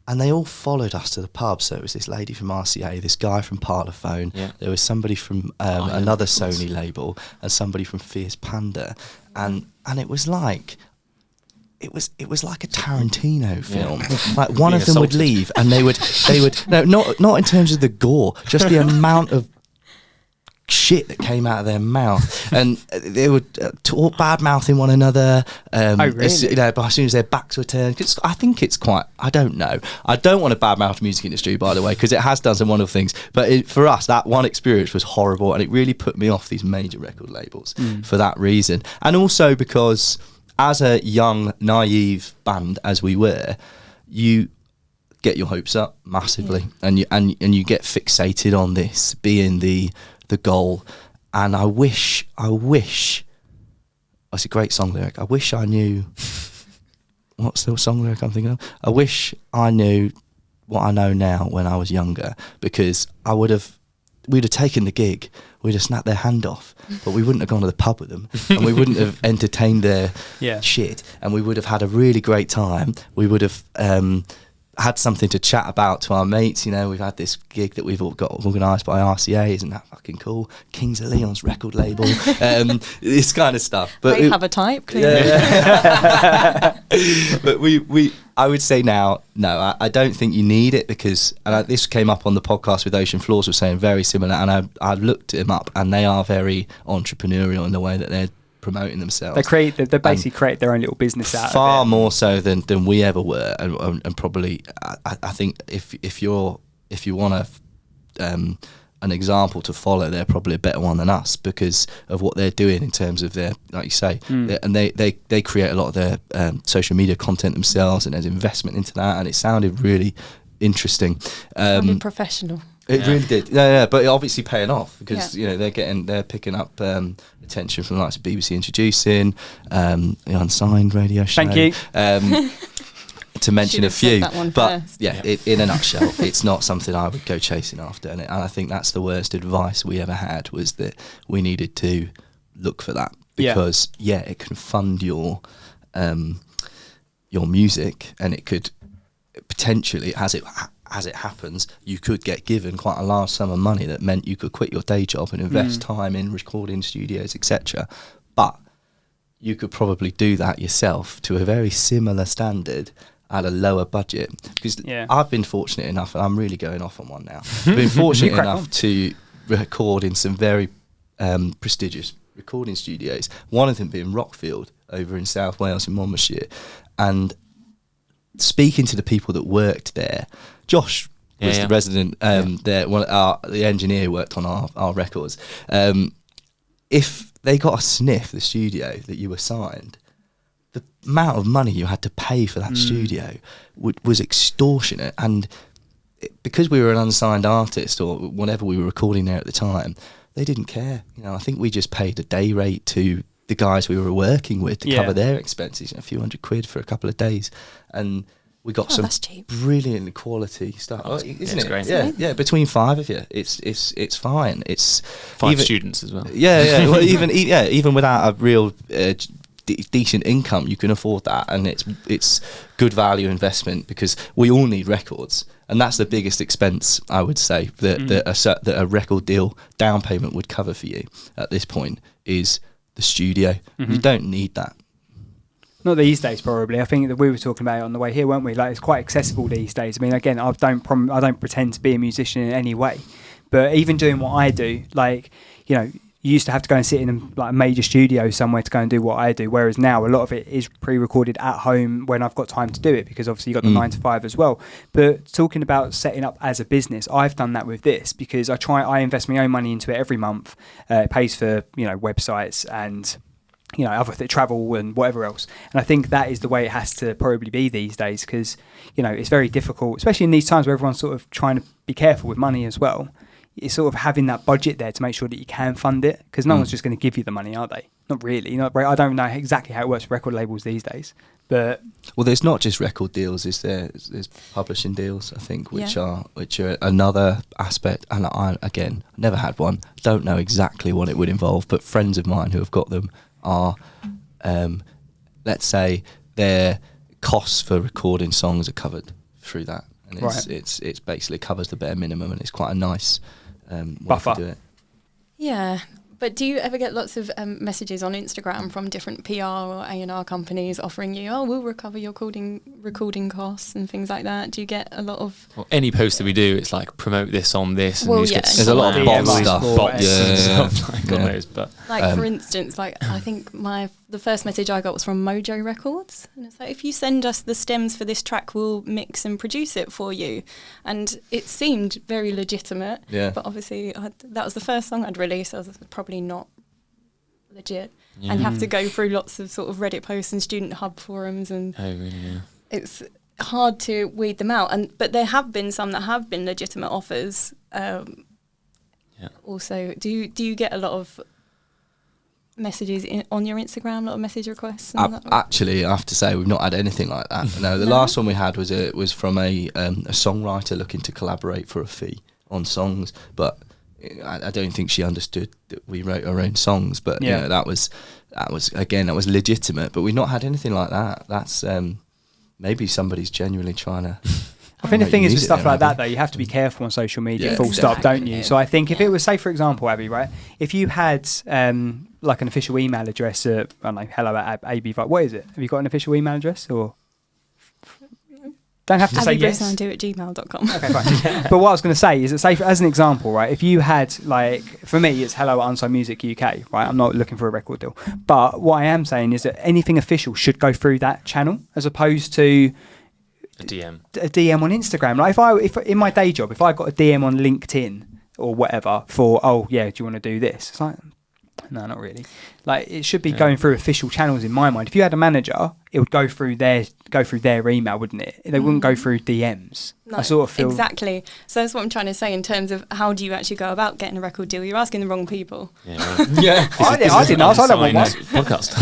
And they all followed us to the pub. So it was this lady from RCA, this guy from Parlophone. Yeah. There was somebody from another Sony label, and somebody from Fierce Panda, and it was like. It was like a Tarantino film. Like one of them would leave, and they would no, not in terms of the gore, just the amount of shit that came out of their mouth, and they would talk bad mouthing one another. Really? But as soon as their backs were turned, 'cause I think it's quite. I don't know. I don't want to badmouth the music industry, by the way, because it has done some wonderful things. But for us, that one experience was horrible, and it really put me off these major record labels for that reason, and also because, as a young, naive band as we were, you get your hopes up massively, and you get fixated on this being the goal. And I wish. It's a great song lyric. I wish I knew. What's the song lyric I'm thinking of? I wish I knew what I know now when I was younger, because we'd have taken the gig, we'd have snapped their hand off, but we wouldn't have gone to the pub with them, and we wouldn't have entertained their shit, and we would have had a really great time. We would have had something to chat about to our mates. You know, we've had this gig that we've all got organised by RCA, isn't that fucking cool? Kings of Leon's record label, this kind of stuff. But They have a type, clearly. Yeah. But I would say now, no, I don't think you need it, because this came up on the podcast with Ocean Floors, was saying very similar, and I looked him up, and they are very entrepreneurial in the way that they're promoting themselves. They basically create their own little business out of it. Far more so than we ever were, and probably I think if you want an example to follow, they're probably a better one than us, because of what they're doing in terms of their, like you say, and they create a lot of their social media content themselves, and there's investment into that, and it sounded really interesting. Sounded professional. It really did, yeah. But it obviously paying off, because they're picking up attention from the likes of BBC Introducing, the Unsigned radio show. Thank you. To mention a few, that one but first. In a nutshell, it's not something I would go chasing after, and I think that's the worst advice we ever had, was that we needed to look for that, because it can fund your music, and it could potentially, as it happens, you could get given quite a large sum of money that meant you could quit your day job and invest time in recording studios, etc. But you could probably do that yourself to a very similar standard at a lower budget. Because I've been fortunate enough, and I'm really going off on one now, I've been fortunate enough to record in some very prestigious recording studios, one of them being Rockfield over in South Wales in Monmouthshire. And speaking to the people that worked there, Josh was the resident there. The engineer who worked on our records. If they got a sniff, the studio that you were signed, the amount of money you had to pay for that studio was extortionate. And because we were an unsigned artist, or whatever we were recording there at the time, they didn't care. I think we just paid a day rate to the guys we were working with to cover their expenses, a few £100 for a couple of days, and we got some brilliant quality stuff, isn't it? Great. Yeah. Between five of you, it's fine. It's five students as well. Yeah. Well, even without a real decent income, you can afford that, and it's good value investment, because we all need records, and that's the biggest expense, I would say, that a record deal down payment would cover for you at this point, is the studio. You don't need that. Not these days, probably. I think that we were talking about it on the way here, weren't we? Like, it's quite accessible these days. I mean, again, I don't pretend to be a musician in any way, but even doing what I do, like, you used to have to go and sit in a major studio somewhere to go and do what I do, whereas now a lot of it is pre-recorded at home when I've got time to do it, because obviously you've got the 9 to 5 as well. But talking about setting up as a business, I've done that with this, because I invest my own money into it every month. It pays for websites and other travel and whatever else. And I think that is the way it has to probably be these days, because it's very difficult, especially in these times where everyone's sort of trying to be careful with money as well. It's sort of having that budget there to make sure that you can fund it, because no one's just going to give you the money, are they? Not really. I don't know exactly how it works with record labels these days, but there's not just record deals. There's publishing deals, I think, which are another aspect. And I never had one. Don't know exactly what it would involve, but friends of mine who have got them are, let's say, their costs for recording songs are covered through that. and Right. it's basically covers the bare minimum, and it's quite a nice way Buffer. to do it. Yeah. But do you ever get lots of messages on Instagram from different PR or A&R companies offering you, we'll recover your recording costs and things like that? Do you get a lot of... Well, any post that we do, it's like promote this on this. And Well, you just yeah. get There's a lot of slammed bot with stuff. bots and Yeah. stuff like on Yeah. those. But Like, for instance, like I think the first message I got was from Mojo Records. And it's like, if you send us the stems for this track, we'll mix and produce it for you. And it seemed very legitimate. Yeah. But obviously, that was the first song I'd released. So I was probably not legit. And have to go through lots of sort of Reddit posts and student hub forums. And oh, really? Yeah. it's hard to weed them out. But there have been some that have been legitimate offers. Also, do you get a lot of messages on your Instagram, a lot of message requests? And Actually, I have to say we've not had anything like that. No, the last one we had was from a songwriter looking to collaborate for a fee on songs, but I don't think she understood that we wrote our own songs. But you know, that was legitimate. But we've not had anything like that. That's maybe somebody's genuinely trying to. I think the thing is with music stuff there, like that, maybe. though, you have to be careful on social media, Yeah, full stop, exactly. don't you? So I think if it was, say, for example, Abby, right, if you had like an official email address at, I don't know, hello@AB Violet, what is it? Have you got an official email address? Or don't have to say yes. ABViolet@gmail.com. Okay, fine. But what I was going to say is that, say, as an example, right, if you had, like, for me, it's hello@Unsigned Music UK, right? I'm not looking for a record deal. But what I am saying is that anything official should go through that channel as opposed to A DM. a DM on Instagram. Like if in my day job, if I got a DM on LinkedIn or whatever for, do you want to do this? It's like, no, not really. Like, it should be going through official channels in my mind. If you had a manager, it would go through their email, wouldn't it? They wouldn't go through DMs. No, I sort of feel exactly. So that's what I'm trying to say in terms of how do you actually go about getting a record deal? You're asking the wrong people. Yeah. Well, Yeah, I didn't ask. I don't want one. Podcast.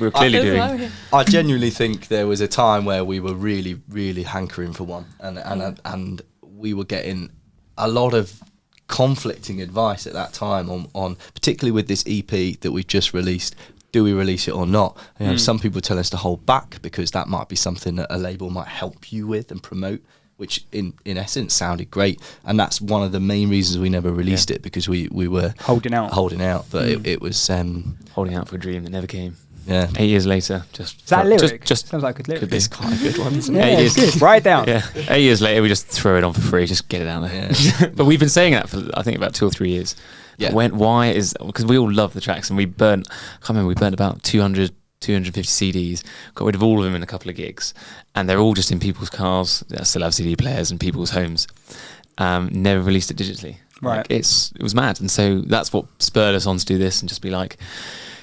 We're clearly That's doing. why we're here. I genuinely think there was a time where we were really, really hankering for one, and we were getting a lot of conflicting advice at that time on particularly with this EP that we've just released. Do we release it or not? You know, some people tell us to hold back because that might be something that a label might help you with and promote, which in essence sounded great, and that's one of the main reasons we never released it, because we were holding out. But it was Holding out for a dream that never came. yeah. 8 years later, just Is that a lyric? Just Sounds like a good lyric. could be. It's quite a good one, isn't Yeah, it? it's good. Write it down. Yeah, 8 years later, we just throw it on for free. Just get it out there. Yeah. But we've been saying that for I think about 2 or 3 years. Yeah. Why is because we all love the tracks, and we burnt. I can't remember. We burnt about 250 CDs. Got rid of all of them in a couple of gigs, and they're all just in people's cars that still have CD players in people's homes. Never released it digitally. Right. Like, it was mad, and so that's what spurred us on to do this and just be like,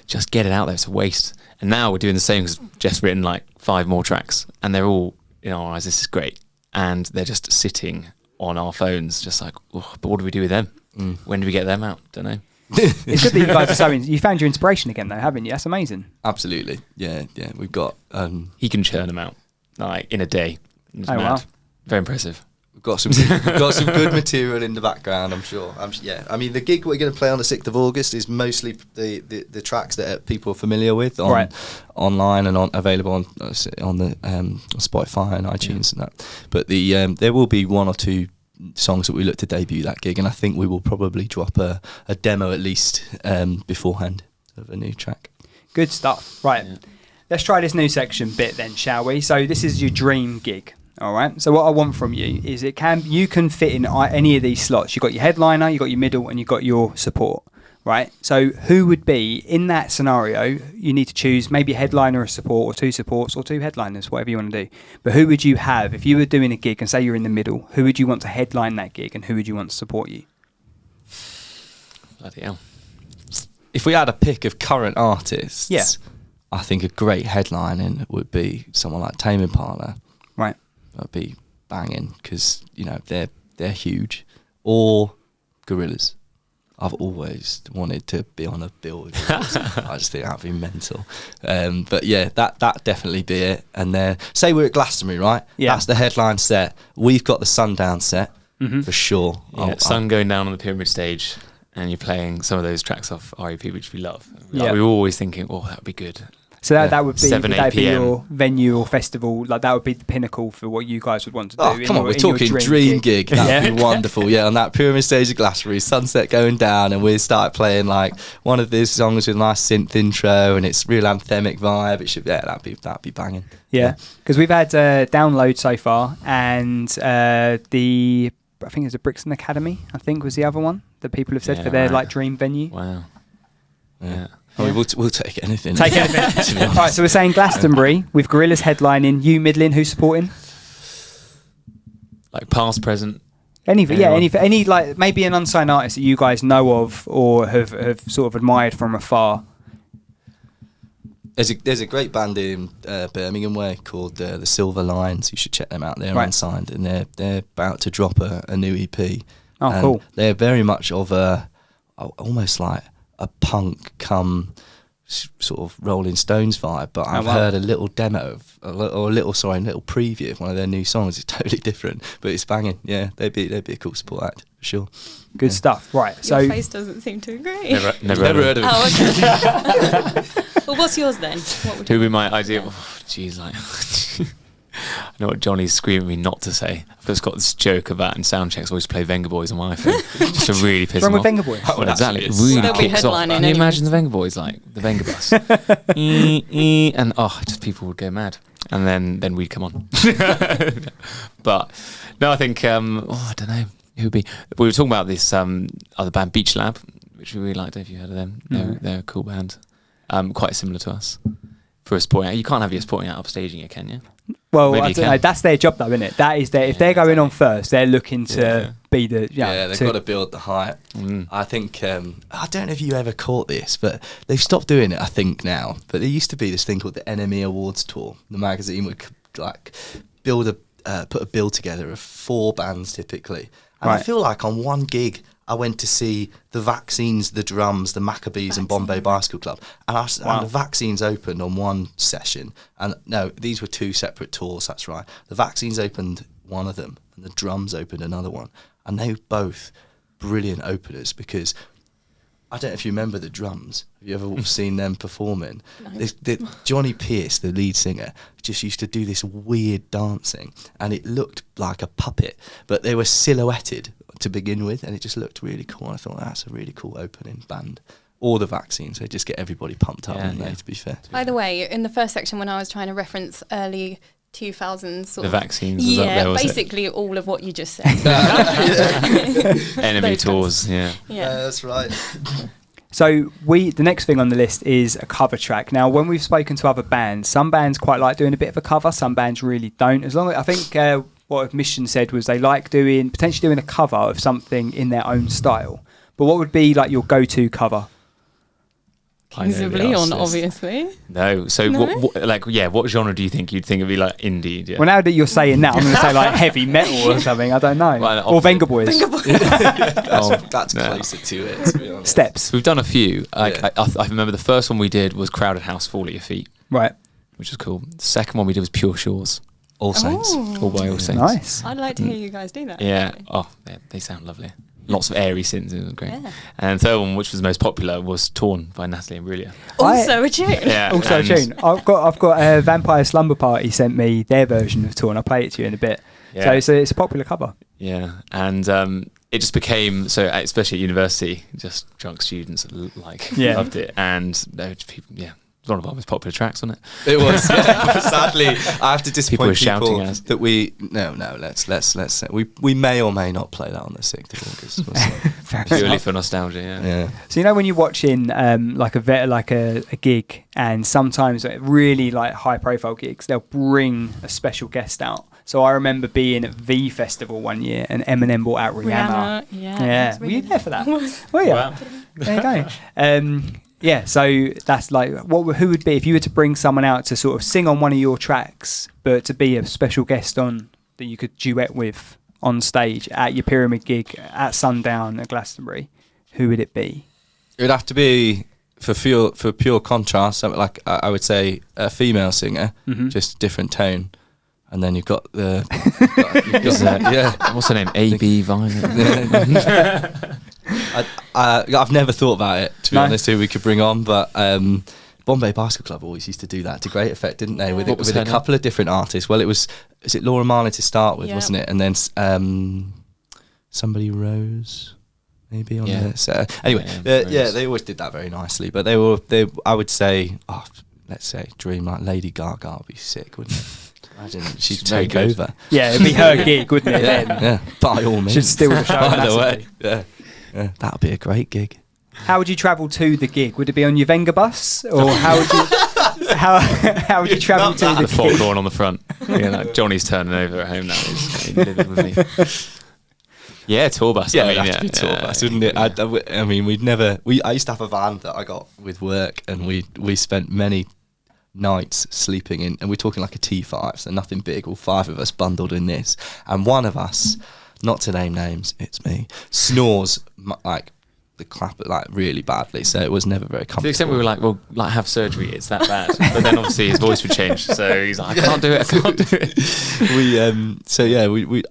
just get it out there. It's a waste. And now we're doing the same because Jeff's written like 5 more tracks, and they're all in our eyes. This is great, and they're just sitting on our phones, just like, oh, but what do we do with them? When do we get them out? Don't know. It's good that you guys are so. You found your inspiration again, though, haven't you? That's amazing. Absolutely. Yeah. We've got He can churn them out like in a day. It's Oh, mad. wow. Very impressive. we've got some good material in the background, I'm sure. I mean, the gig we're going to play on the 6th of August is mostly the tracks that people are familiar with online and available on the Spotify and iTunes and that. But there will be 1 or 2 songs that we look to debut that gig, and I think we will probably drop a demo at least beforehand of a new track. Good stuff. Right. Yeah. Let's try this new section bit then, shall we? So this is your dream gig. All right. So what I want from you is you can fit in any of these slots. You've got your headliner, you've got your middle, and you've got your support. Right. So who would be in that scenario? You need to choose maybe a headliner, a support, or 2 supports, or 2 headliners, whatever you want to do. But who would you have if you were doing a gig and say you're in the middle? Who would you want to headline that gig, and who would you want to support you? Bloody hell. If we had a pick of current artists, Yeah. I think a great headlining would be someone like Tame Impala. Right. That'd be banging because they're huge. Or Gorillaz. I've always wanted to be on a bill with Gorillaz. I just think that'd be mental. But yeah, that definitely be it. And say we're at Glastonbury, right? Yeah. That's the headline set. We've got the Sundown set for sure. Yeah, sun going down on the pyramid stage, and you're playing some of those tracks off REP, which we love. Yeah. We were always thinking, oh, that would be good. So that would be 7, would that 8 be PM. your venue or festival? Like that would be the pinnacle for what you guys would want to do. Oh, come on, we're talking dream gig. That'd be wonderful. Yeah, on that pyramid stage of Glastonbury, sunset going down, and we start playing like one of these songs with a nice synth intro, and it's real anthemic vibe. It should, that'd be banging. Yeah, because we've had Download so far, and I think it's a Brixton Academy. I think was the other one that people have said for their like dream venue. Wow. Yeah. I mean, we'll take anything. Take anything. All right, so we're saying Glastonbury with Gorillaz headlining. You middling, who's supporting? Like past, present. Any like maybe an unsigned artist that you guys know of or have sort of admired from afar. There's a great band in Birmingham way called the Silver Lions. You should check them out. They're unsigned, and they're about to drop a new EP. Oh, and cool. They're very much of almost like a punk come sort of Rolling Stones vibe, but I've heard a little demo of a little preview of one of their new songs. It's totally different, but it's banging. Yeah, they'd be a cool support act for sure. Good stuff. Right. Your So face doesn't seem to agree. Never heard of it. Oh, okay. Well, what's yours then? What would Who would be my ideal? Jeez, like I know what Johnny's screaming me not to say. I've just got this joke about in sound checks. I always play Venga Boys on my phone, just to really piss what's wrong them with off. Venga Boys? Well, exactly, it actually really They'll be kicks off. headlining Can you anyways. imagine the Venga Boys, like the Venga bus, and just people would go mad, and then we'd come on. But no, I think I don't know who would be. We were talking about this other band, Beach Lab, which we really liked. Have you heard of them? They're a cool band, quite similar to us. For a sporting act, you can't have your sporting act upstaging it, can you? well, Maybe I you don't can. know, that's their job though, isn't it? That is their if they're going on first, they're looking to be the They've got to build the hype. I think I don't know if you ever caught this, but they've stopped doing it. I think now, but there used to be this thing called the Enemy Awards Tour. The magazine would like put a bill together of 4 bands typically, and I feel like on one gig I went to see the Vaccines, the Drums, the Maccabees, and Bombay Bicycle Club, and the Vaccines opened on one session. And no, these were 2 separate tours. That's right. The Vaccines opened one of them, and the Drums opened another one, and they were both brilliant openers because I don't know if you remember the Drums. Have you ever seen them performing? No. Johnny Pierce, the lead singer, just used to do this weird dancing, and it looked like a puppet, but they were silhouetted to begin with, and it just looked really cool. And I thought that's a really cool opening band. Or the Vaccines, they just get everybody pumped up, to be fair. By the way, in the first section when I was trying to reference early 2000s sort The of Vaccines, was up there, was basically all of what you just said. Enemy Those tours, yeah. That's right. So the next thing on the list is a cover track. Now, when we've spoken to other bands, some bands quite like doing a bit of a cover, some bands really don't. As long as I think what Mission said was they like potentially doing a cover of something in their own style. But what would be like your go-to cover? Kings of Leon, obviously. No. So No? what genre do you think you'd think would be like indie? Yeah. Well, now that you're saying that, I'm going to say like heavy metal or something. I don't know. Well, or Venga Boys. That's no. closer to it, to be honest. Steps. We've done a few. Yeah. I remember the first one we did was Crowded House, Fall at Your Feet, Right. which was cool. The second one we did was Pure Shores, All Saints. All by All Saints. Nice. I'd like to hear you guys do that. Yeah. actually. Oh, they sound lovely. Lots of airy synths. It was great. Yeah. And the third one, which was the most popular, was Torn by Natalie Imbruglia. Also a tune. Yeah. Also a and- tune. I've got Vampire Slumber Party sent me their version of Torn. I'll play it to you in a bit. Yeah. So it's a popular cover. Yeah, and it just became so, especially at university, just drunk students loved it, and people, it was one of our most popular tracks, wasn't it? It was. Yeah. Sadly, I have to People were disappoint shouting people at us. that let's we may or may not play that on the 6th of August. We'll see. Purely for nostalgia. Yeah. So when you're watching like a gig, and sometimes really like high profile gigs, they'll bring a special guest out. So I remember being at V Festival one year, and Eminem brought out Rihanna. Yeah. Were you there for that? Were you? Wow. There you go. So that's like, who would be if you were to bring someone out to sort of sing on one of your tracks, but to be a special guest on that you could duet with on stage at your Pyramid gig at Sundown at Glastonbury? Who would it be? It would have to be for pure contrast. Something like I would say a female singer, just different tone, and then you've got What's her name? A.B Violet. I've never thought about it, to be honest, who we could bring on, but Bombay Bicycle Club always used to do that to great effect, didn't they? With, What was with her a name? couple of different artists. Well, is it Laura Marley to start with, Yeah. wasn't it? And then somebody Rose, maybe on Yeah. there. So anyway, Yeah, Rose. they always did that very nicely. But they I would say, let's say, dream like Lady Gaga would be sick, wouldn't it? Imagine she'd She's very take good. over. Yeah, it'd be her gig, wouldn't it? Yeah, Then? yeah, by all means. Should steal the show By the way, massively. yeah, that would be a great gig. How would you travel to the gig? Would it be on your Venga bus, or how would you how would you travel to The the gig? foghorn on the front. Yeah, like Johnny's turning over at home now. He's living with me. Yeah, tour bus. Yeah, I mean, it'd have to be tour bus, wouldn't it? I mean, I used to have a van that I got with work, and we spent many nights sleeping in, and we're talking like a T5, so nothing big, all 5 of us bundled in this, and one of us, not to name names, it's me, snores like the clap like really badly, so it was never very comfortable. To the extent we were like, well, like have surgery, it's that bad. But then obviously his voice would change, so he's like, I can't do it.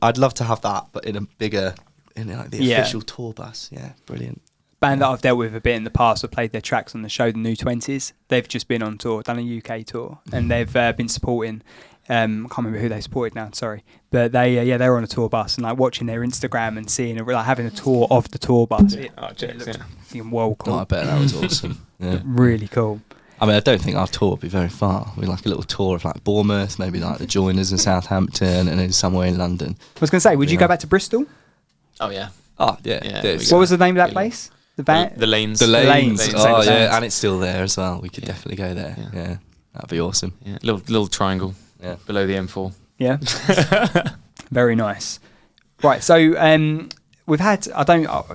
I'd love to have that, but in a bigger, in like the official tour bus. Yeah, brilliant. Band that I've dealt with a bit in the past, I've played their tracks on the show, the New 20s. They've just been on tour, done a UK tour, and they've been supporting. I can't remember who they supported now. Sorry, but they were on a tour bus and like watching their Instagram and seeing like having a tour of the tour bus. It Jokes, looked yeah. well cool. Oh, I bet that was awesome. Yeah. Really cool. I mean, I don't think our tour would be very far. We'd like a little tour of like Bournemouth, maybe like the Joiners in Southampton, and then somewhere in London. I was going to say, would you go back to Bristol? Oh yeah. Oh yeah, Yeah, there's- What was the name of that Yeah. place? The band? The lanes. the lanes. Lanes. Oh Lanes. yeah, and it's still there as well. We could Yeah. definitely go there. Yeah. Yeah, that'd be awesome. Yeah, little triangle Yeah. below the M4. Yeah. Very nice. Right, so we've had.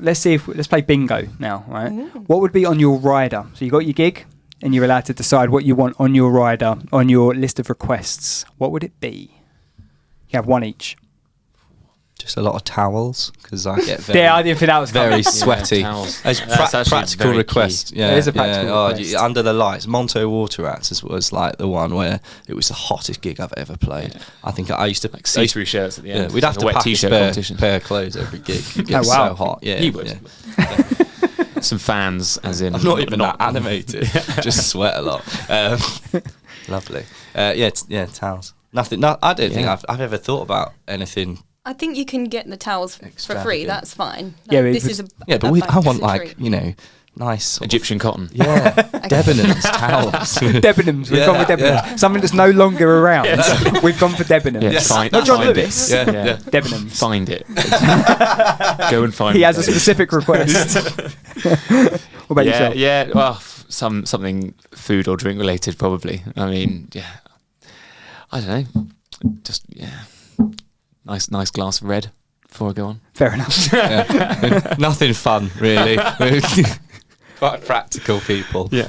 Let's play bingo now. Right. What would be on your rider? So you got your gig, and you're allowed to decide what you want on your rider on your list of requests. What would it be? You have one each. Just a lot of towels because I get very, Yeah, I didn't think that was very coming. sweaty. towels. As That's actually practical very request. key. Yeah, It is a practical yeah. request. Under the lights, Monto Water Rats was like the one where it was the hottest gig I've ever played. Yeah. I think I used to Like see-through shirts at the end. Yeah, we'd have Like to a wet pack t-shirt a spare competition. pair of clothes every gig. It Oh, gets wow. so hot. Yeah, He would. yeah. Some fans, as in. I'm not even that animated. Just sweat a lot. Lovely. Towels. Nothing. No, I don't think Yeah. I've ever thought about anything. I think you can get the towels for free. Extravagant. That's fine. Yeah, but this it is a Yeah, but a I want magnificent like treat. nice sort of- Egyptian cotton. Yeah, Debenhams towels. Debenhams. We've Yeah, gone with Debenhams. yeah. Something that's no longer around. We've gone for Debenhams. Yeah, find, Not John find Lewis. It. Yeah, yeah. Debenhams. Find it. Go and find He it. has a specific request. What about Yeah, yourself? yeah. Well, something food or drink related, probably. I mean, yeah. I don't know. Just nice glass of red before I go on. Fair enough. Yeah. Nothing fun, really. Quite practical people. Yeah.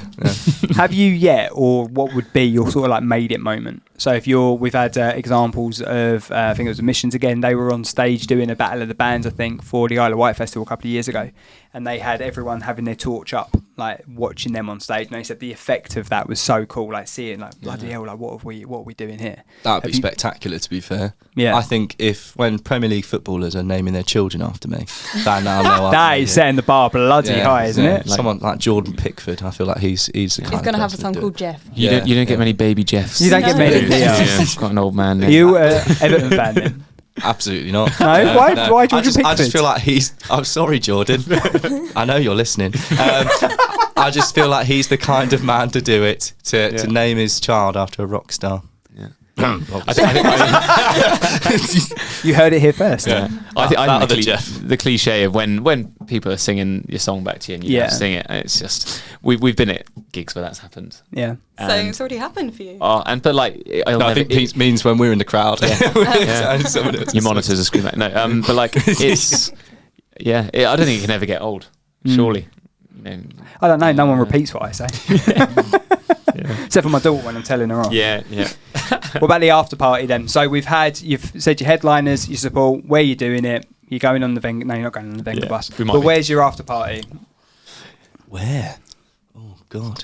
Have you yet, or what would be your sort of like made it moment? So if we've had examples of, I think it was Emissions again, they were on stage doing a Battle of the Bands, I think, for the Isle of Wight Festival a couple of years ago. And they had everyone having their torch up, like watching them on stage. And they said the effect of that was so cool, like seeing like, bloody hell, like what are we doing here? That'd be Have you- spectacular, to be fair. Yeah. I think when Premier League footballers are naming their children after me, then I'll know. That is setting the bar bloody high, isn't it? Someone like Jordan Pickford, I feel like he's the kind He's of going to have a person son do it. called Jeff. You don't get many baby Jeffs. You don't get many, Yeah, quite an old man. Are you Everton fan then? Absolutely not. No? Why Jordan I just Pickford? feel like I'm sorry, Jordan. I know you're listening. I just feel like he's the kind of man to do it, to name his child after a rock star. Yeah. I You heard it here first. Yeah. I That think other Jeff. the cliche of when people are singing your song back to you and you don't sing it, it's just we've been at gigs where that's happened. Yeah. So And- it's already happened for you. but like I think it means when we're in the crowd. Yeah. Yeah. your monitors are screaming. No, but like it's I don't think it can ever get old. Surely. You know, I don't know. No one repeats what I say. Except for my daughter when I'm telling her off. yeah. What about the after party then? So you've said your headliners, your support, where you're doing it. You're going on the Venga. No, you're not going on the Venga Yeah, bus. we might But be. where's your after party? Where? Oh God.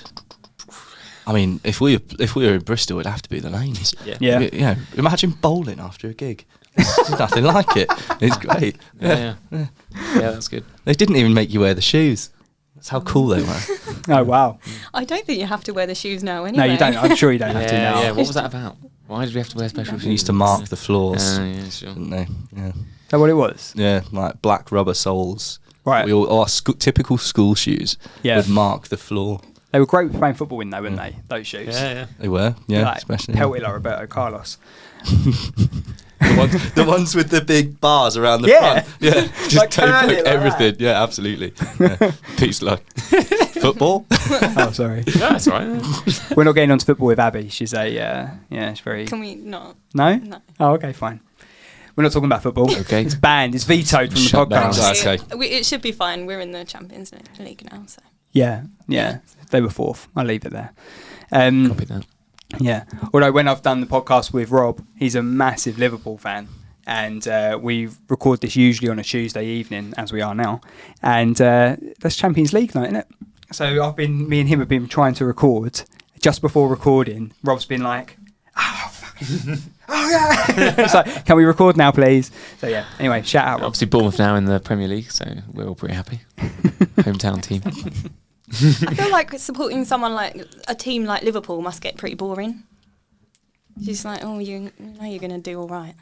I mean, if we were in Bristol, it'd have to be the lanes. Yeah. Imagine bowling after a gig. There's nothing like it. It's great. Yeah, that's good. They didn't even make you wear the shoes. That's how cool they were. Oh wow. I don't think you have to wear the shoes now No, anyway. you don't. I'm sure you don't have to now. Yeah. What was that about? Why did we have to wear special shoes? They used to mark the floors, Yeah, sure. didn't they? Yeah. Is that what it was? Yeah, like black rubber soles. Right. Our typical school shoes Yeah. would mark the floor. They were great for playing football in though, weren't they? Those shoes. Yeah. They were, yeah, Like, especially. pelted like Roberto Carlos. The ones with the big bars around the Yeah. front. Yeah, just Like tape curly like like everything. Yeah, absolutely. Yeah. Peace like football. Oh, sorry. That's right. We're not getting onto football with Abby. She's she's very. Can we not? No? No. Oh, okay, fine. We're not talking about football. Okay. It's banned. It's vetoed from Shut the down. podcast. Okay. It should be fine. We're in the Champions League now, so. Yeah. They were fourth. I'll leave it there. Copy that. Yeah. Although when I've done the podcast with Rob, he's a massive Liverpool fan. And we record this usually on a Tuesday evening, as we are now. And that's Champions League night, isn't it? So me and him have been trying to record. Just before recording, Rob's been like, oh, fuck. Oh, yeah. It's like, can we record now, please? So, yeah. Anyway, shout out, Rob. Obviously, Bournemouth now in the Premier League, so we're all pretty happy. Hometown team. I feel like supporting someone like a team like Liverpool must get pretty boring. Just like, oh, you know you're going to do all right.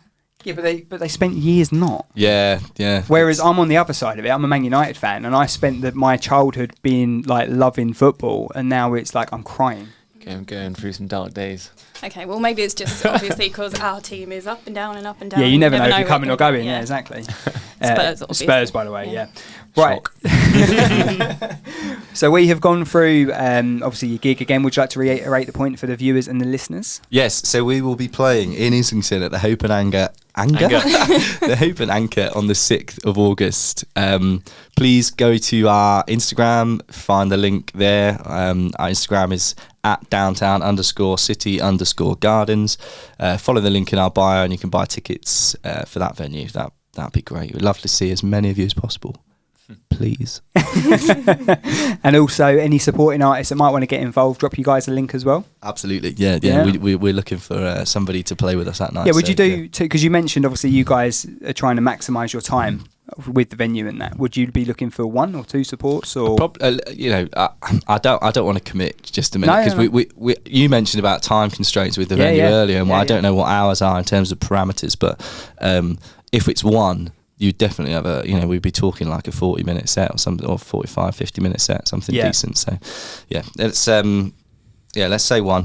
Yeah, but they spent years not. Yeah. Whereas I'm on the other side of it. I'm a Man United fan, and I spent my childhood being like loving football, and now it's like I'm crying. Going through some dark days. Okay, well, maybe it's just obviously because our team is up and down and up and down. Yeah, you never know if you're where coming or you're going. Yeah, exactly. Spurs, obviously. Spurs, by the way. Yeah. Right. So we have gone through obviously your gig again. Would you like to reiterate the point for the viewers and the listeners? Yes, so we will be playing in Islington at the Hope and Anchor. The Hope and Anchor on the 6th of August. Please go to our Instagram, find the link there. Our Instagram is at downtown_city_gardens. Follow the link in our bio and you can buy tickets for that venue. That'd be great. We'd love to see as many of you as possible. Please. And also any supporting artists that might want to get involved, drop you guys a link as well. Absolutely. Yeah. Yeah. We're looking for somebody to play with us that night. Yeah, would so, you do, because you mentioned obviously you guys are trying to maximise your time with the venue and that. Would you be looking for 1 or 2 supports or? I don't want to commit just a minute because we you mentioned about time constraints with the venue earlier, and I don't know what ours are in terms of parameters, but if it's 1, you definitely have we'd be talking like a 40-minute set or something, or 45, 50-minute set, something decent. So, let's say 1.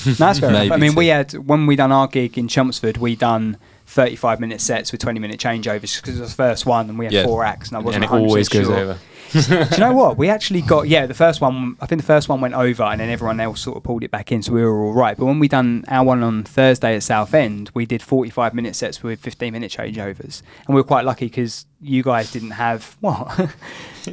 No, that's fair enough. I mean, 2. we had, when we done our gig in Chelmsford, we done 35-minute sets with 20-minute changeovers because it was the first one and we had 4 acts and I wasn't and it always 100% goes sure. over. Do you know what? We actually got, the first one, I think the first one went over and then everyone else sort of pulled it back in, so we were all right. But when we done our one on Thursday at Southend, we did 45-minute sets with 15-minute changeovers. And we were quite lucky because you guys didn't have, what?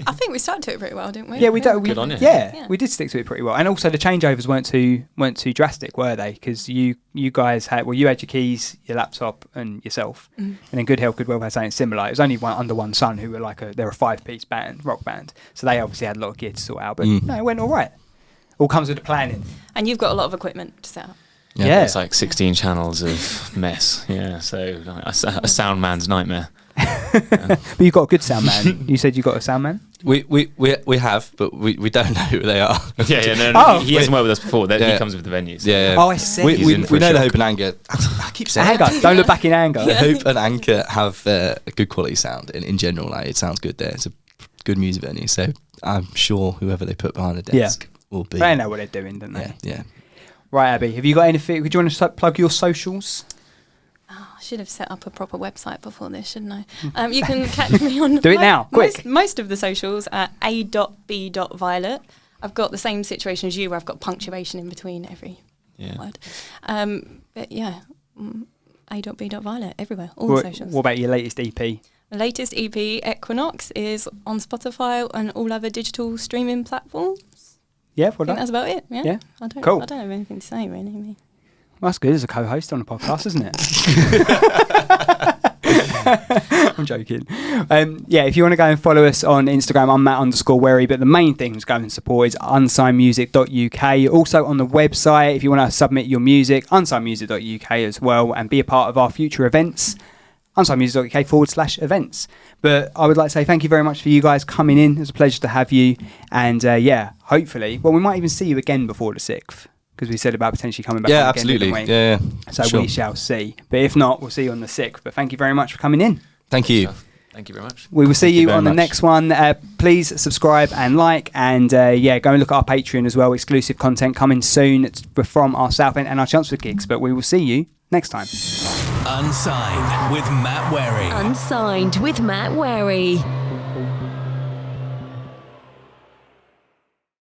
I think we stuck to it pretty well, didn't we? Yeah, we did. Good on you. Yeah, we did stick to it pretty well. And also the changeovers weren't too drastic, were they? Because you guys had you had your keys, your laptop, and yourself. And then Good Health, Good Well had something similar. It was only Under One Sun who were they're a 5-piece band, rock band. So they obviously had a lot of gear to sort out. But no, it went all right. All comes with the planning. And you've got a lot of equipment to set up. Yeah. It's like 16 channels of mess. Yeah, so a sound man's nightmare. But you've got a good sound man. You said you got a sound man? We have, but we don't know who they are. No, he hasn't worked with us before. He comes with the venues. Yeah. Oh, I see. We in for a know the shock. Hope and Anchor. I keep saying Anger. Don't look back in anger. The Hope and Anchor have a good quality sound in general. Like, it sounds good there. It's a good music venue. So I'm sure whoever they put behind the desk will be. They know what they're doing, don't they? Yeah. Right, Abby, have you got anything? Would you want to plug your socials? I should have set up a proper website before this, shouldn't I? You can catch me on Do it now, quick. Most of the socials at A.B Violet. I've got the same situation as you where I've got punctuation in between every word. But yeah, A.B Violet everywhere, all the socials. What about your latest EP? The latest EP, Equinox, is on Spotify and all other digital streaming platforms. Yeah, I well think done. that's about it. Yeah. Cool. I don't have anything to say really. Me. Well, that's good as a co-host on a podcast, isn't it? I'm joking. If you want to go and follow us on Instagram, I'm Matt_Wherry, but the main thing to go and support is unsignedmusic.uk. Also on the website, if you want to submit your music, unsignedmusic.uk as well, and be a part of our future events, unsignedmusic.uk/events. But I would like to say thank you very much for you guys coming in. It's a pleasure to have you. And hopefully, well, we might even see you again before the 6th. Because we said about potentially coming back. Yeah, on again, absolutely. didn't we? Yeah. So sure. we shall see. But if not, we'll see you on the 6th. But thank you very much for coming in. Thank you. Thank you very much. We will see Thank you you very on the much. next one. Please subscribe and like, and go and look at our Patreon as well. Exclusive content coming soon from our Southend and our Chelmsford gigs. But we will see you next time. Unsigned with Matt Wherry. Unsigned with Matt Wherry.